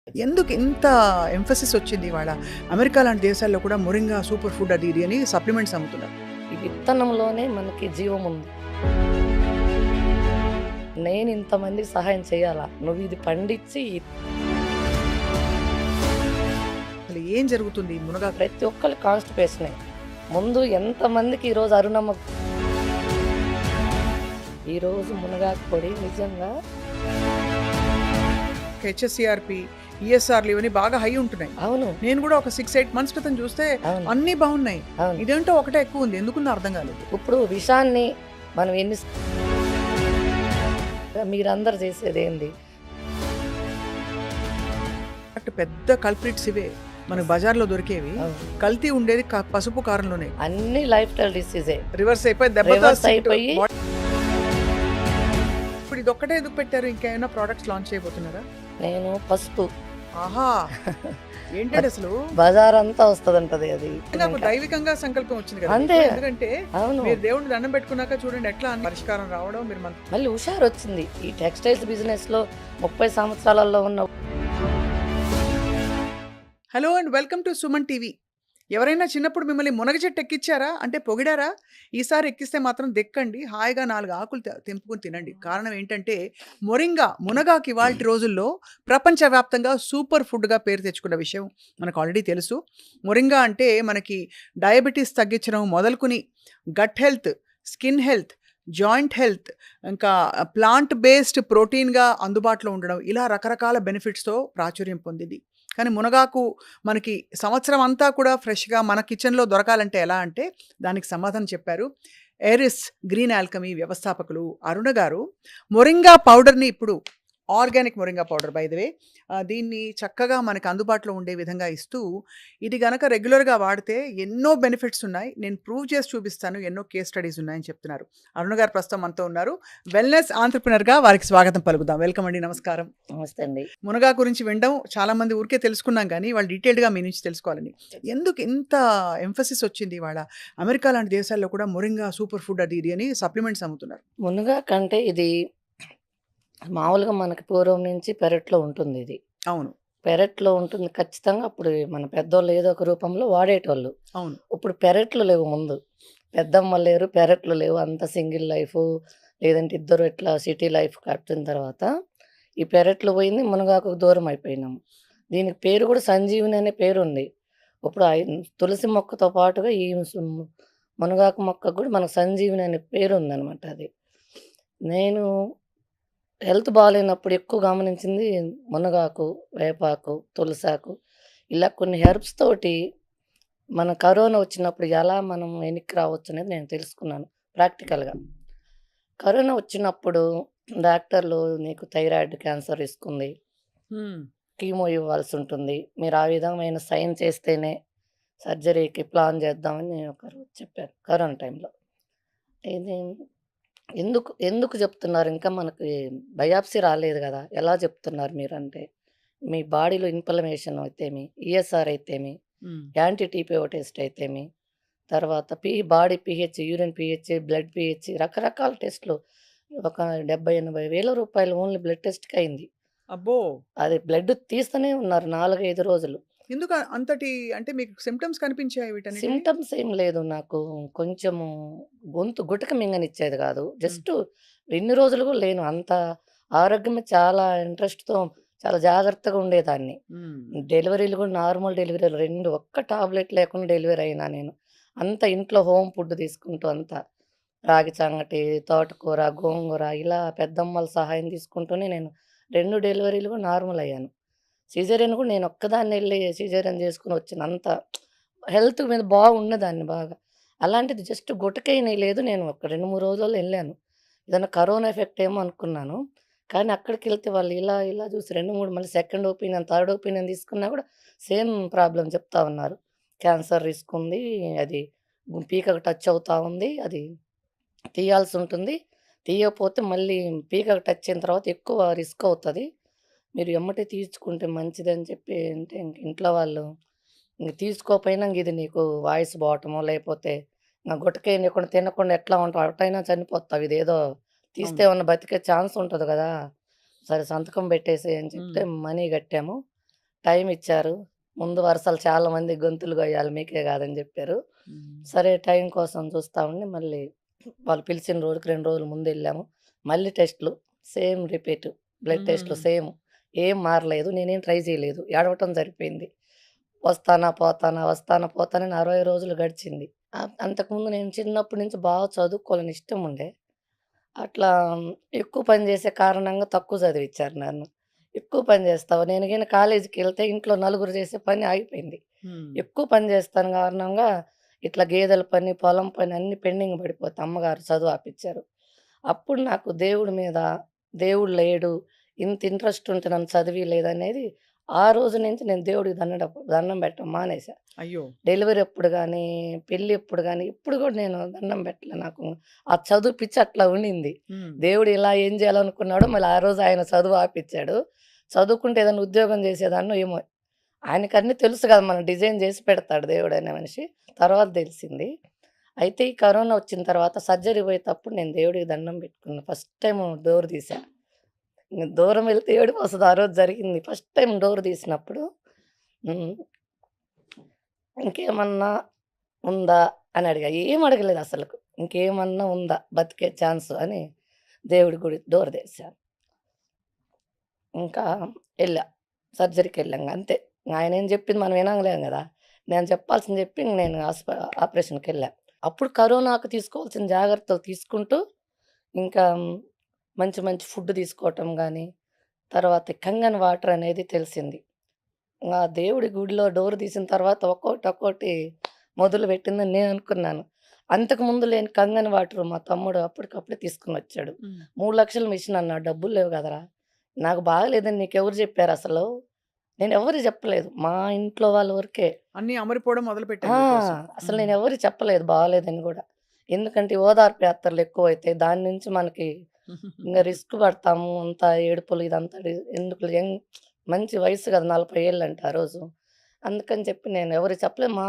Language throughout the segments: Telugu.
ఎందుకు ఇంత ఎంఫసిస్ వచ్చింది ఇవాళ? అమెరికా లాంటి దేశాల్లో కూడా మొరింగా సూపర్ ఫుడ్ అది ఇది అని సప్లిమెంట్స్ అమ్ముతున్నారు. ఈ విత్తనంలోనే మనకి జీవం ఉంది. నేను ఇంతమందికి సహాయం చేయాలా? నువ్వు ఇది పండించి అసలు ఏం జరుగుతుంది ఈ మునగా? ప్రతి ఒక్కళ్ళు కాన్స్టిపేషనే. ముందు ఎంతమందికి ఈరోజు అరుణమ్మ ఈరోజు మునగాకు పొడి నిజంగా హెచ్ఎస్సిఆర్పి, ఈఎస్ఆర్లు ఇవన్నీ బాగా హై ఉంటున్నాయి. అవును నేను కూడా ఒక 6-8 మంత్స్ క్రితం చూస్తే అవును అన్నీ బాగున్నాయి. అవును. ఇదేంటో ఒకటే ఎక్కువ ఉంది. ఎందుకుందో అర్థం కాలేదు. ఇప్పుడు విషాన్ని మనం మీరందరూ చేసేది ఏంది? అటు పెద్ద కల్ప్రిట్స్ ఇవే మనకు బజార్లో దొరికేవి. అవును. కల్తీ ఉండేది పసుపు కారంలోనే. అన్ని లైఫ్ స్టైల్ డిసీజే రివర్స్ అయిపోయి దెబ్బతో రివర్స్ అయిపోయి ఇప్పుడు ఇది ఒక్కటే ఎందుకు పెట్టారు? ఇంకేమైనా ప్రోడక్ట్స్ లాంచ్ చేయబోతున్నారా? నేను పసుపు ఆహా, ఏంటంటే అసలు బజార్ అంతా వస్తుందంటది అది. నాకు దైవికంగా సంకల్పం వచ్చింది కదా అంతే. మీకు. ఎందుకంటే అవును. మీరు దేవుడిని దండం పెట్టుకున్నాక చూడండి ఎట్లా అన్ని పరిష్కారం రావడం. మీరు మళ్ళీ హుషారు వచ్చింది ఈ టెక్స్టైల్స్ బిజినెస్ లో 30 సంవత్సరాలలో ఉన్న. Hello and welcome to Suman TV. ఎవరైనా చిన్నప్పుడు మిమ్మల్ని మునగ చెట్టు ఎక్కిచ్చారా అంటే పొగిడారా? ఈసారి ఎక్కిస్తే మాత్రం దెక్కండి, హాయిగా 4 ఆకులు తెంపుకొని తినండి. కారణం ఏంటంటే మొరింగా, మునగాకు ఇవాల్టి రోజుల్లో ప్రపంచవ్యాప్తంగా సూపర్ ఫుడ్గా పేరు తెచ్చుకున్న విషయం మనకు ఆల్రెడీ తెలుసు. మొరింగా అంటే మనకి డయాబెటీస్ తగ్గించడం మొదలుకుని gut health, skin health, joint health, ఇంకా ప్లాంట్ బేస్డ్ ప్రోటీన్గా అందుబాటులో ఉండడం, ఇలా రకరకాల బెనిఫిట్స్తో ప్రాచుర్యం పొందింది. కానీ మునగాకు మనకి సంవత్సరం అంతా కూడా ఫ్రెష్గా మన కిచెన్లో దొరకాలంటే ఎలా అంటే దానికి సమాధానం చెప్పారు ఎరిస్ గ్రీన్ ఆల్కమీ వ్యవస్థాపకులు అరుణ గారు. మొరింగా పౌడర్ని ఇప్పుడు organic moringa powder by the way, దీన్ని చక్కగా మనకు అందుబాటులో ఉండే విధంగా ఇస్తూ, ఇది గనక రెగ్యులర్గా వాడితే ఎన్నో బెనిఫిట్స్ ఉన్నాయి, నేను ప్రూవ్ చేసి చూపిస్తాను, ఎన్నో కేస్ స్టడీస్ ఉన్నాయని చెప్తున్నారు. అరుణ గారు ప్రస్తుతం మనతో ఉన్నారు. వెల్నెస్ ఆంట్రప్రినర్గా వారికి స్వాగతం పలుకుదాం. వెల్కమ్ అండి, నమస్కారం. నమస్తే అండి. మునగా గురించి వినడం చాలా మంది ఊరికే తెలుసుకున్నాం, కానీ వాళ్ళు డీటెయిల్డ్గా మీ నుంచి తెలుసుకోవాలని. ఎందుకు ఇంత ఎంఫసిస్ వచ్చింది ఇవాళ? అమెరికా లాంటి దేశాల్లో కూడా మొరింగా సూపర్ ఫుడ్ అది ఇది అని సప్లిమెంట్స్ అమ్ముతున్నారు. మునగా కంటే ఇది మామూలుగా మనకి పూర్వం నుంచి పెరట్లో ఉంటుంది. ఇది అవును పెరట్లో ఉంటుంది ఖచ్చితంగా. అప్పుడు మన పెద్దోళ్ళు ఏదో ఒక రూపంలో వాడేటోళ్ళు. అవును. ఇప్పుడు పెరట్లు లేవు. ముందు పెద్దమ్మ లేరు, పెరట్లు లేవు. అంత సింగిల్ లైఫ్, లేదంటే ఇద్దరు ఇట్లా సిటీ లైఫ్ కట్టిన తర్వాత ఈ పెరట్లు పోయింది, మునగాకు దూరం అయిపోయినాము. దీనికి పేరు కూడా సంజీవిని అనే పేరు ఉంది. ఇప్పుడు తులసి మొక్కతో పాటుగా ఈ మునగాకు మొక్కకు కూడా మనకు సంజీవిని అనే పేరు ఉందన్నమాట. అది నేను హెల్త్ బాగాలేనప్పుడు ఎక్కువ గమనించింది మునగాకు, వేపాకు, తులసాకు, ఇలా కొన్ని హెర్బ్స్ తోటి మన కరోనా వచ్చినప్పుడు ఎలా మనం వెనక్కి రావచ్చు అనేది నేను తెలుసుకున్నాను ప్రాక్టికల్‌గా. కరోనా వచ్చినప్పుడు డాక్టర్లు నీకు థైరాయిడ్ క్యాన్సర్ రిస్క్ ఉంది, హ్మ్. కీమో ఇవ్వాల్సి ఉంటుంది, మీరు ఆ విధమైన సైన్ చేస్తేనే సర్జరీకి ప్లాన్ చేద్దామని ఒకరు చెప్పారు కరోనా టైంలో. ఇది ఎందుకు ఎందుకు చెప్తున్నారు? ఇంకా మనకి బయాప్సీ రాలేదు గదా! ఎలా చెప్తున్నారు మీరంటే, మీ బాడీలో ఇన్‌ఫ్లమేషన్ అయితేమి, ఈఎస్ఆర్ అయితేమి, హ్మ్. యాంటీ టీపీఓ టెస్ట్ అయితేమి, తర్వాత body pH, urine pH, blood pH, రకరకాల టెస్ట్‌లు ఒక 70, 80 వేల రూపాయలు ఓన్లీ బ్లడ్ టెస్ట్‌కి అయింది. అబ్బో! అది బ్లడ్ తీస్తూనే ఉన్నారు 4, 5 రోజులు. ఎందుకు అంతటి అంటే మీకు సిమ్టమ్స్ కనిపించాయి వీటన్నిటివి? సింప్టమ్స్ ఏం లేదు. నాకు కొంచెము గొంతు గుటక మింగనిచ్చేది గాదు. హ్మ్. జస్ట్ ఇన్ని రోజులు గూడా లేను. అంత ఆరోగ్యమే చాలా ఇంట్రెస్ట్‌తో చాలా జాగ్రత్తగా ఉండేదాన్ని. హ్మ్. డెలివరీలు గూడా నార్మల్ డెలివరీలు 2 ఒక్క టాబ్లెట్ లేకుండా డెలివరీ అయినా నేను. అంతా ఇంట్లో హోమ్ ఫుడ్ తీసుకుంటూ అంతా. రాగి సంగటి, తోటకూర, గోంగూర ఇలా పెద్దమ్మల సహాయం తీసుకుంటూనే నేను 2 డెలివరీలు గూడా నార్మల్ అయ్యాను. సిజేరియన్ గూడా నేను ఒక్కదాన్నెళ్ళి సిజేరియన్ చేసుకొని వచ్చిన. అంత హెల్త్ మీద బాగున్నదాన్ని బాగా. అలాంటిది జస్ట్ గుటకైనా లేదు. నేను ఒక 2, 3 రోజుల్లో ఎళ్ళాను. ఏదన్నా కరోనా ఎఫెక్ట్ ఏమో అనుకున్నాను. కానీ అక్కడికెళ్తే వాళ్ళు ఇలా, ఇలా చూసి 2, 3 మళ్ళీ సెకండ్ ఒపీనియన్, థర్డ్ ఒపీనియన్ తీసుకున్నా కూడా సేమ్ ప్రాబ్లమ్ చెప్తా ఉన్నారు. క్యాన్సర్ రిస్క్ ఉంది. అది పీకకు టచ్ అవుతా ఉంది. అది తీయాల్సుంటుంది. తీయకపోతే మళ్ళీ పీకకు టచ్ అయిన తర్వాత ఎక్కువ రిస్క్ అవుతది. మీరు ఎమ్మటే తీర్చుకుంటే మంచిదని చెప్పి అంటే ఇంట్లో వాళ్ళు ఇంక తీసుకోపోయినా ఇంక ఇది నీకు వాయిస్ పోవటమో, లేపోతే గుటకేయనీయకుండా తినకుండా ఎట్లా ఉంటావు? అటైనా చనిపోతావు. ఇదేదో తీస్తే అవును. ఏమన్నా బతికే ఛాన్స్ ఉంటది గదా! సరే సంతకం పెట్టేసేయి అని చెప్తే హ్మ్. మనీ కట్టాము. టైం ఇచ్చారు. ముందు వరుసలు చాలామంది గొంతులు గొయ్యాలి మీకే గాదని జెప్పారు. హ్మ్. సరే టైం కోసం చూస్తా ఉండి మళ్ళీ వాళ్ళు పిలిచిన రోజుకి 2 రోజుల ముందెళ్ళాము. మళ్ళీ టెస్ట్‌లు సేమ్ రిపీట్. బ్లడ్ హుహు. టెస్ట్‌లు సేమ్. ఏం మారలేదు. నేనేం ట్రై చేయలేదు. ఏడవటం సరిపోయింది. వస్తానా, పోతానా, వస్తానా, పోతానా అని 60 రోజులు గడిచింది. అంతకుముందు నేను చిన్నప్పటి నుంచి బాగా చదువుకోవాలని ఇష్టం ఉండే. అట్లా ఎక్కువ పని చేసే కారణంగా తక్కువ చదివిచ్చారు నన్ను. ఎక్కువ పని చేస్తావు నేను గాని కాలేజీకెళ్తే ఇంట్లో నలుగురు చేసే పని ఆగిపోయింది. హ్మ్. ఎక్కువ పని చేస్తాను కారణంగా ఇట్లా గేదెల పని, పొలం పని అన్నీ పెండింగ్ పడిపోతే అమ్మగారు చదువు ఆపిచ్చారు. అప్పుడు నాకు దేవుడి మీద దేవుడు లేడు, ఇంత ఇంట్రెస్ట్ ఉంటే నన్ను చదివియలేదనేది ఆ రోజు నుంచి నేను దేవుడికి దండం పెట్టడం మానేశా. అయ్యో! డెలివరీ అప్పుడు గానీ, పెళ్ళెప్పుడు గానీ, ఇప్పుడు గూడా నేను దండం పెట్టలే. నాకు ఆ చదువు పిచ్చి అట్లా ఉండింది. హ్మ్. దేవుడు ఇలా ఏం జేయాలనుకున్నాడో మళ్ళీ ఆ రోజు ఆయన చదువు ఆపిచ్చాడు. చదువుకుంటే ఏదైనా ఉద్యోగం జేసేదాన్నో ఏమో! ఆయనకన్నీ తెలుసు గదా! మనం డిజైన్ జేసి పెడతాడు దేవుడనే మనిషి. తర్వాత దెలిసింది. అయితే ఈ కరోనా వచ్చిన తర్వాత సర్జరీ పోయేటప్పుడు నేను దేవుడికి దండం పెట్టుకున్నా. ఫస్ట్ టైము డోర్ తీశా. ఇంగ దూరం వెళ్తే ఏడుపొస్తది. ఆ రోజు జరిగింది. ఫస్ట్ టైమ్ డోర్ తీసినప్పుడు హ్మ్. ఇంకేమన్నా ఉందా? అని అడిగా. ఏం అడగలేదసలకు. ఇంకేమన్నా ఉందా? బతికే ఛాన్సు అని దేవుడి గుడి డోర్ తెరిసా. ఇంకా ఎళ్ళా. సర్జరీకెళ్ళాంగ అంతే. ఆయనేం చెప్పింది మనం వినంలేం గదా! నేను చెప్పాల్సింది చెప్పి ఇంక నేను ఆపరేషన్‌కెళ్ళా. అప్పుడు కరోనాకు తీసుకోవాల్సిన జాగ్రత్తలు తీసుకుంటూ ఇంకా మంచి మంచి ఫుడ్ తీసుకోవటం గానీ, తర్వాత కంగన్ వాటర్ అనేది తెలిసింది. ఆ దేవుడి గుడిలో డోర్ తీసిన తర్వాత ఒక్కోటి ఒక్కోటి మొదలుపెట్టిందని నేననుకున్నాను. అంతకుముందు లేని కంగన్ వాటర్ మా తమ్ముడు అప్పటికప్పుడే తీసుకొనొచ్చాడు. హ్మ్. 3,00,000 మిషన్ అన్నాడు. డబ్బులు లేవు కదరా! నాకు బాగాలేదని నీకెవరు చెప్పారసలు? నేనెవ్వరికి చెప్పలేదు. మా ఇంట్లో వాళ్ళ వరకే. అన్నీ అమరిపోవడం మొదలుపెట్టాయి ఆ! మీకోసం. అసలు హ్మ్. నేనెవరికీ చెప్పలేదు బాలేదని గూడా. ఎందుకంటే ఓదార్పు యాత్రలు ఎక్కువైతాయి. దాని నుంచి మనకి ఇంగ రిస్క్ పడతాము. అంతా ఏడుపులు ఇదంతా ఎందుకులే మంచి వయసు కదా! 40 ఏళ్ళంట ఆ రోజు. అందుకని చెప్పి నేను ఎవరికీ చెప్పలే. మా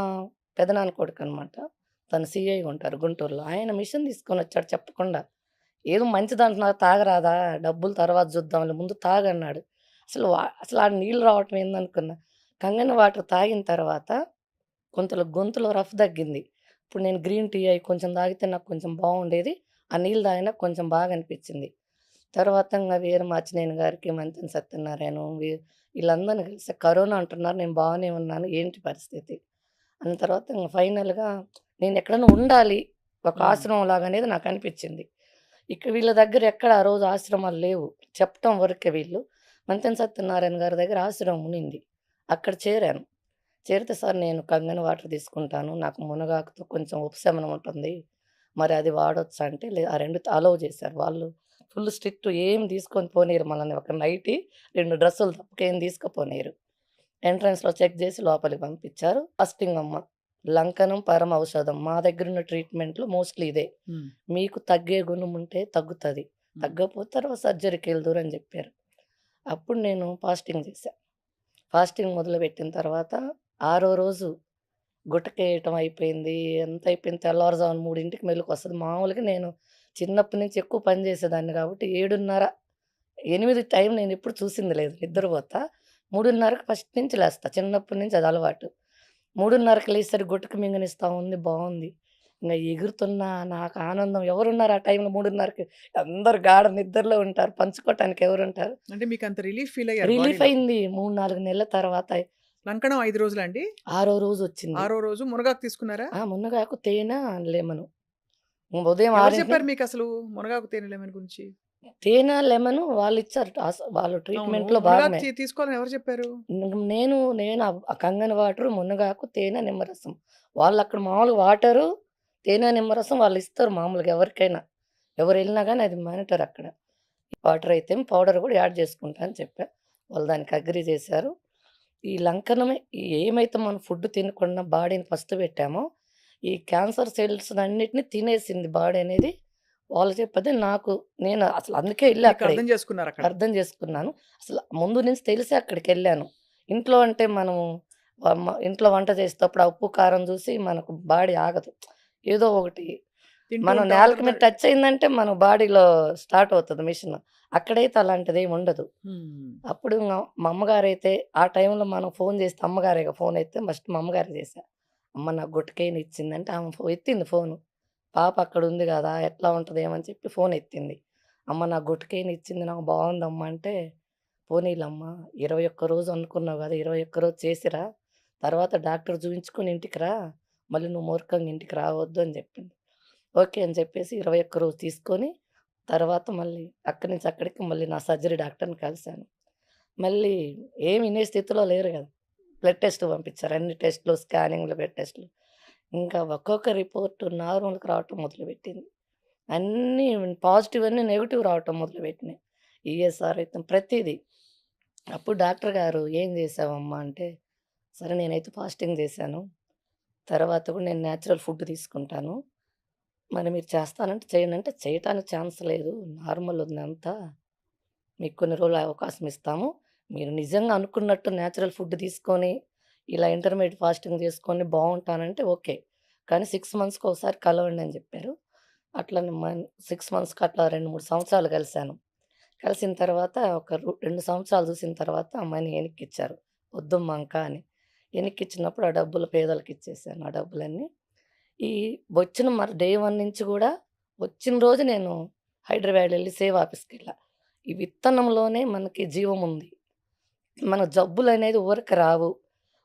పెదనాన్న కొడుకనమాట. తను సీఐగా ఉంటారు గుంటూరులో. ఆయన మిషన్ తీసుకొనొచ్చాడు చెప్పకుండా. ఏదో మంచిదంటున్నారు తాగరాదా? డబ్బులు తర్వాత చూద్దాంలే ముందు తాగన్నాడు. అసలు ఆ నీళ్ళు రావటం ఏందనుకున్నా. కంగన వాటర్ తాగిన తర్వాత కొంతలో గొంతులో రఫ్ తగ్గింది. ఇప్పుడు నేను గ్రీన్ టీ అయి కొంచెం తాగితే నాకు కొంచెం బావుండేది. ఆ నీళ్ళు తాగినాక కొంచెం బాగా అనిపిచ్చింది. తర్వాత ఇంగ వీర మాచినేని గారికి, మంతెన సత్యనారాయణ వీళ్ళందరిని కలిసి కరోనా అంటున్నారు. నేను బాగానే ఉన్నాను. ఏంటి పరిస్థితి? అన్న తర్వాత ఇంగ ఫైనల్‌గా నేనెక్కడన్నా ఉండాలి. ఒక హ్మ్. ఆశ్రమం లాగా అనేది నాకనిపిచ్చింది. వీళ్ళ దగ్గర ఎక్కడ ఆ రోజు ఆశ్రమాలు లేవు. చెప్పటం వరకే వీళ్ళు. మంతెన సత్యనారాయణ గారి దగ్గర ఆశ్రమం ఉన్నింది. అక్కడ చేరాను. చేరితే సార్ నేను కంగన వాటర్ తీసుకుంటాను. నాకు మునగాకుతో కొంచెం ఉపశమనం ఉంటుంది. మరి అది వాడొచ్చా అంటే ఆ 2 అలౌ చేశారు. వాళ్ళు ఫుల్ స్ట్రిక్ట్ ఏం తీసుకొని పోనీయరు మనల్ని. ఒక నైటీ, 2 డ్రెస్సులు తప్పక ఏం తీసుకపోనీయరు. ఎంట్రన్స్‌లో చెక్ చేసి లోపలికి పంపించారు. ఫాస్టింగ్ అమ్మ. లంకనం పరమ ఔషధం. మా దగ్గరున్న ట్రీట్మెంట్‌లో మోస్ట్‌లీ ఇదే. హ్మ్. మీకు తగ్గే గుణం ఉంటే తగ్గుతది. హ్మ్. తగ్గకపోతే తర్వాత సర్జరీకెళ్దురు అని చెప్పారు. అప్పుడు నేను ఫాస్టింగ్ చేశా. ఫాస్టింగ్ మొదలుపెట్టిన తర్వాత ఆరో రోజు గుటకేయటం అయిపోయింది. అంతా అయిపోయింది. తెల్లవారుజామున 3కి మెలుకువొస్తది. మామూలుగా నేను చిన్నప్పటి నుంచి ఎక్కువ పని చేసేదాన్ని కాబట్టి 7:30, 8 టైం నేనెప్పుడు చూసింది లేదు. నిద్రపోతా. 3:30కి ఫస్ట్ నుంచి లేస్తా. చిన్నప్పటి నుంచి అది అలవాటు. 3:30కి లేసేసరికి గుటక మింగనిస్తా ఉంది. బావుంది. ఇంగ ఎగురుతున్నా నాకు ఆనందం. ఎవరున్నారు ఆ టైంలో 3:30కి అందరూ గాఢ నిద్రలో ఉంటారు. పంచుకోవటానికి ఎవరుంటారు? అంటే మీకంత రిలీఫ్ ఫీల్ అయ్యారు రిలీఫ్ బాడీలో. అయింది. 3, 4 నెలల తర్వాత లంకణం 5 రోజులా అండి? ఆరో రోజొచ్చింది. ఆరో రోజు మునగాకు తీసుకున్నారా? మునగాకు, తేనె, లెమను. ఉదయం ఎవరు 6 చెప్పారు మీకసలు మునగాకు తేనె లెమన్ గురించి? తేనె, లెమను వాళ్ళిచ్చారు. వాళ్ళు అవును. ట్రీట్‌మెంట్‌లో మునగాకు భాగమే. తీసుకోవాలని ఎవరు చెప్పారు? నేను ఆ కంగన వాటరు, మునగాకు, తేనె, నిమ్మరసం. వాళ్ళక్కడ మామూలుగా వాటరు, తేనె, నిమ్మరసం వాళ్ళిస్తారు మామూలుగా ఎవరికైనా. ఎవరెళ్ళినా గాని అది మానిటర్ అక్కడ. వాటర్ అయితే పౌడర్ గూడా యాడ్ చేసుకుంటా అని చెప్పా. వాళ్ళు దానికి అగ్రీ చేశారు. ఈ లంకనమే ఏమైతే మనం ఫుడ్ తినకుండా బాడీని ఫస్ట్ పెట్టామో, ఈ క్యాన్సర్ సెల్స్‌నన్నిటిని తినేసింది బాడీ అనేది వాళ్ళు చెప్పదే నేను అసలు అందుకే ఎళ్ళా మీకు అక్కడే. అర్థం చేసుకున్నారక్కడ. అర్థం చేసుకున్నాను. అసలు ముందు నుంచి తెలిసే అక్కడికెళ్ళాను. ఇంట్లో అంటే మనం ఇంట్లో వంట చేసేటప్పుడు ఆ ఉప్పు, కారం చూసి మనకు బాడీ ఆగదు. ఏదో ఒకటి తింటూ మనం ఉంటాం. ఆ నేలకి తర్వాత మీద టచ్ అయిందంటే మన బాడీలో స్టార్ట్ అవుతది మిషన్. అక్కడైతే అలాంటిదేమి ఉండదు. హ్మ్. అప్పుడు మా అమ్మగారైతే ఆ టైంలో మనం ఫోన్ చేస్తే అమ్మగారేగా ఫోన్ ఎత్తే ఫస్ట్ మా అమ్మగారికి చేశా. అమ్మ నాకు గుట్టకేని ఇచ్చిందంటే ఆమె ఎత్తింది ఫోను. పాప అక్కడుంది గదా! ఎట్లా ఉంటదేమో అని చెప్పి ఫోన్ ఎత్తింది. అమ్మ నాకు గుట్టకేని ఇచ్చింది నాకు బావుందమ్మా అంటే, పోనీలమ్మా 21 రోజు అనుకున్నావు గదా! 21 రోజు చేసిరా. తర్వాత డాక్టర్ చూయించుకొని ఇంటికి రా. మళ్ళీ నువ్వు మూర్ఖంగా ఇంటికి రావద్దు అని చెప్పింది. ఓకే అని చెప్పేసి 21 రోజు తీసుకొని, తర్వాత మళ్ళీ అక్కడి నుంచి అక్కడికి మళ్ళీ నా సర్జరీ డాక్టర్‌ని కలిసాను. మళ్ళీ ఏమి ఇనే స్థితిలో లేరు గదా! బ్లడ్ టెస్ట్ పంపించారు. అన్ని టెస్ట్‌లు, స్కానింగ్‌లు, బ్లడ్ టెస్ట్‌లు. ఇంకా ఒక్కొక్క రిపోర్ట్ నార్మల్‌కి రావటం మొదలుపెట్టింది. అన్నీ పాజిటివ్ అన్నీ నెగెటివ్ రావటం మొదలుపెట్టినాయి. ఈఎస్ఆర్ అయితే ప్రతీదీ. అప్పుడు డాక్టర్ గారు "ఏం చేశావమ్మా?" అంటే, సరే నేనైతే ఫాస్టింగ్ చేశాను. తర్వాత కూడా నేను నేచురల్ ఫుడ్ తీసుకుంటాను. మరి మీరు చేస్తానంటే చేయండి అంటే, చేయటానికి ఛాన్స్ లేదు. నార్మల్ ఉందంతా. మీకు కొన్ని రోజులు అవకాశం ఇస్తాము. మీరు నిజంగా అనుకున్నట్టు నేచురల్ ఫుడ్ తీసుకొని, ఇలా ఇంటర్మీడియేట్ ఫాస్టింగ్ చేసుకొని బావుంటానంటే ఓకే. కానీ 6 మంత్స్‌కి ఒకసారి కలవండి అని చెప్పారు. అట్లనే 6 మంత్స్‌కి అట్లా 2, 3 సంవత్సరాలు కలిసాను. కలిసిన తర్వాత ఒక 2 సంవత్సరాలు చూసిన తర్వాత అమ్మాయిని ఎనిక్కిచ్చారు. వద్దమ్మా ఇంకా అని. ఎనిక్కిచ్చినప్పుడు ఆ డబ్బులు పేదలకిచ్చేసాను ఆ డబ్బులన్నీ. ఈ వచ్చిన డే 1 నుంచి గూడా వచ్చిన రోజు నేను హైదరాబాద్ ఎళ్లి సేవ్ ఆఫీస్‌కెళ్ళా. ఈ విత్తనంలోనే మనకి జీవముంది. మన జబ్బులనేది ఊరక రావు.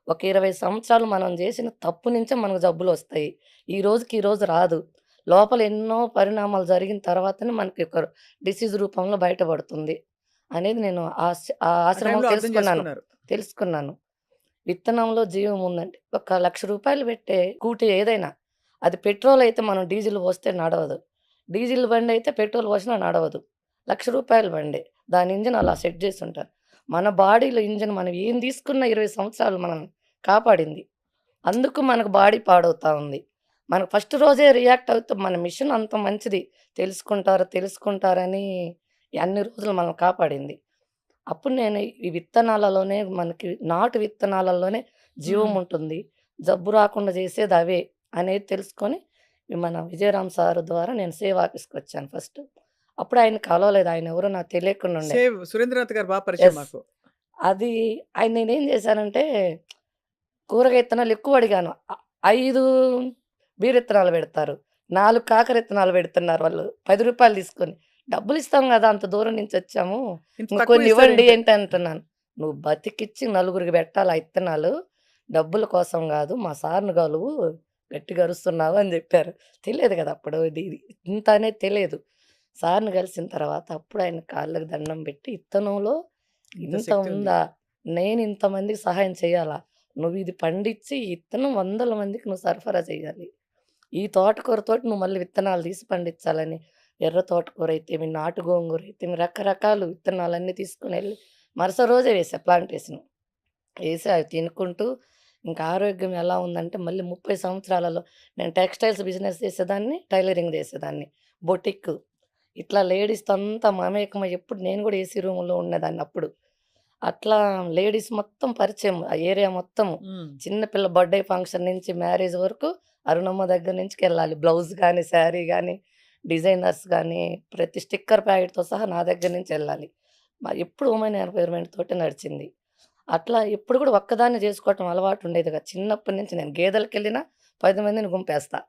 ఒక 20 సంవత్సరాలు మనం జేసిన తప్పు నుంచే మనకు జబ్బులొస్తాయి. ఈ రోజుకి ఈ రోజు రాదు. లోపల ఎన్నో పరిణామాలు జరిగిన తర్వాతనే మనకి ఒక డిసీజ్ రూపంలో బయటపడుతుంది. అనేది నేను ఆ ఆ ఆశ్రమంలో టైంలో అర్థం తెలుసుకున్నాను. చేసుకున్నారు. తెలుసుకున్నాను. విత్తనంలో జీవం ఉందంటే ఒక రూ. 1,00,000 పెట్టే స్కూటీ ఏదైనా, అది పెట్రోల్ అయితే మనం డీజిల్ పోస్తే నడవదు. డీజిల్ బండయితే పెట్రోల్ పోసినా నడవదు. రూ. 1,00,000 బండే. దాని ఇంజిన్ అలా సెట్ చేసుంటారు. మన బాడీలో ఇంజిన్ మనం ఏం తీసుకున్న 20 సంవత్సరాలు మనల్ని కాపాడింది. అందుకు మనకు బాడీ పాడవుతా ఉంది. మనకు ఫస్ట్ రోజే రియాక్ట్ అవుతాం. మన మిషన్ అంత మంచిది. తెలుసుకుంటారని అన్ని రోజులు మనల్ని కాపాడింది. అప్పుడు నేను ఈ విత్తనాలలోనే మనకి నాటు విత్తనాలలోనే జీవం హ్మ్. ఉంటుంది. జబ్బు రాకుండా చేసేది అవే అనేది తెలుసుకొని మన విజయరామ్ సార్ ద్వారా నేను సేవ్ ఆఫీస్‌కొచ్చాను ఫస్ట్. అప్పుడు ఆయన్ని కలవలేదు. ఆయనెవరో నాకు తెలియకుండా ఉండే. సేవ్ సురేంద్రనాథ్ గారు పరిచయం యెస్. మాకు. అది ఆయన నేనేం చేశానంటే కూరగాయ విత్తనాలు ఎక్కువ అడిగాను. 5 బీరిత్తనాలు పెడతారు. 4 కాకర విత్తనాలు పెడుతున్నారు వాళ్ళు. రూ. 10 తీసుకొని. డబ్బులిస్తాం గదా! అంత దూరం నుంచొచ్చాము. ఇంత ఇంక తక్కువ కొన్ని ఇవ్వండి ఇస్తారేంటి? ఏంటి అంటున్నాను. "నువ్వు బతికిచ్చి నలుగురికి పెట్టాలి ఆ ఇత్తనాలు. డబ్బుల కోసం గాదు. మా సార్‌ని కలువు. గట్టిగా అరుస్తున్నావు" అని జెప్పారు. తెలియదు గదా! అప్పుడు ఇది ఇంత అనేది తెలియదు. సార్‌ని కలిసిన తర్వాత అప్పుడు ఆయన కాళ్ళకి దండం పెట్టి, "ఇత్తనంలో ఇంత ఇంత శక్తి ఉంది. ఉందా? నేను ఇంతమందికి సహాయం చేయాలా? నువ్విది పండించి ఈ ఇత్తనం వందల మందికి నువ్వు సరఫరా చేయాలి. ఈ తోటకూరతోటి నువ్వు మళ్ళీ విత్తనాలు తీసి పండించాలని." ఎర్ర తోటకూర అయితేమి, నాటు గోంగూర అయితేమి రకరకాలు విత్తనాలన్నీ తీసుకొనెళ్ళి మరుసటి రోజే వేశా ప్లాంటేషన్. ఏసి అవి తినుకుంటూ ఇంకా ఆరోగ్యం ఎలా ఉందంటే మళ్ళీ 30 సంవత్సరాలలో నేను టెక్స్‌టైల్స్ బిజినెస్ చేసేదాన్ని, టైలరింగ్ చేసేదాన్ని. బొటిక్ ఇట్లా లేడీస్‌తో అంతా మమేకమై ఎప్పుడు నేను కూడా ఏసీ రూమ్‌లో ఉండేదాన్ని అప్పుడు. అట్లా లేడీస్ మొత్తం పరిచయం. ఆ ఏరియా మొత్తము. హ్మ్. చిన్న పిల్ల బర్త్‌డే ఫంక్షన్ నుంచి మ్యారేజ్ వరకు అరుణమ్మ దగ్గర నుంచికెళ్ళాలి. బ్లౌజ్ గాని, శారీ గాని, డిజైనర్స్ గాని, ప్రతి స్టిక్కర్ ప్యాకెట్‌తో సహా నా దగ్గర నుంచెళ్ళాలి. ఎప్పుడు ఉమెన్ ఎంపవర్‌మెంట్ తోటే నడిచింది. అట్లా ఎప్పుడు కూడా ఒక్కదాన్నే చేసుకోవటం అలవాటు ఉండేది కాదు. చిన్నప్పటి నుంచి నేను గేదెలకెళ్ళినా 10 మందిని గుంపేస్తా.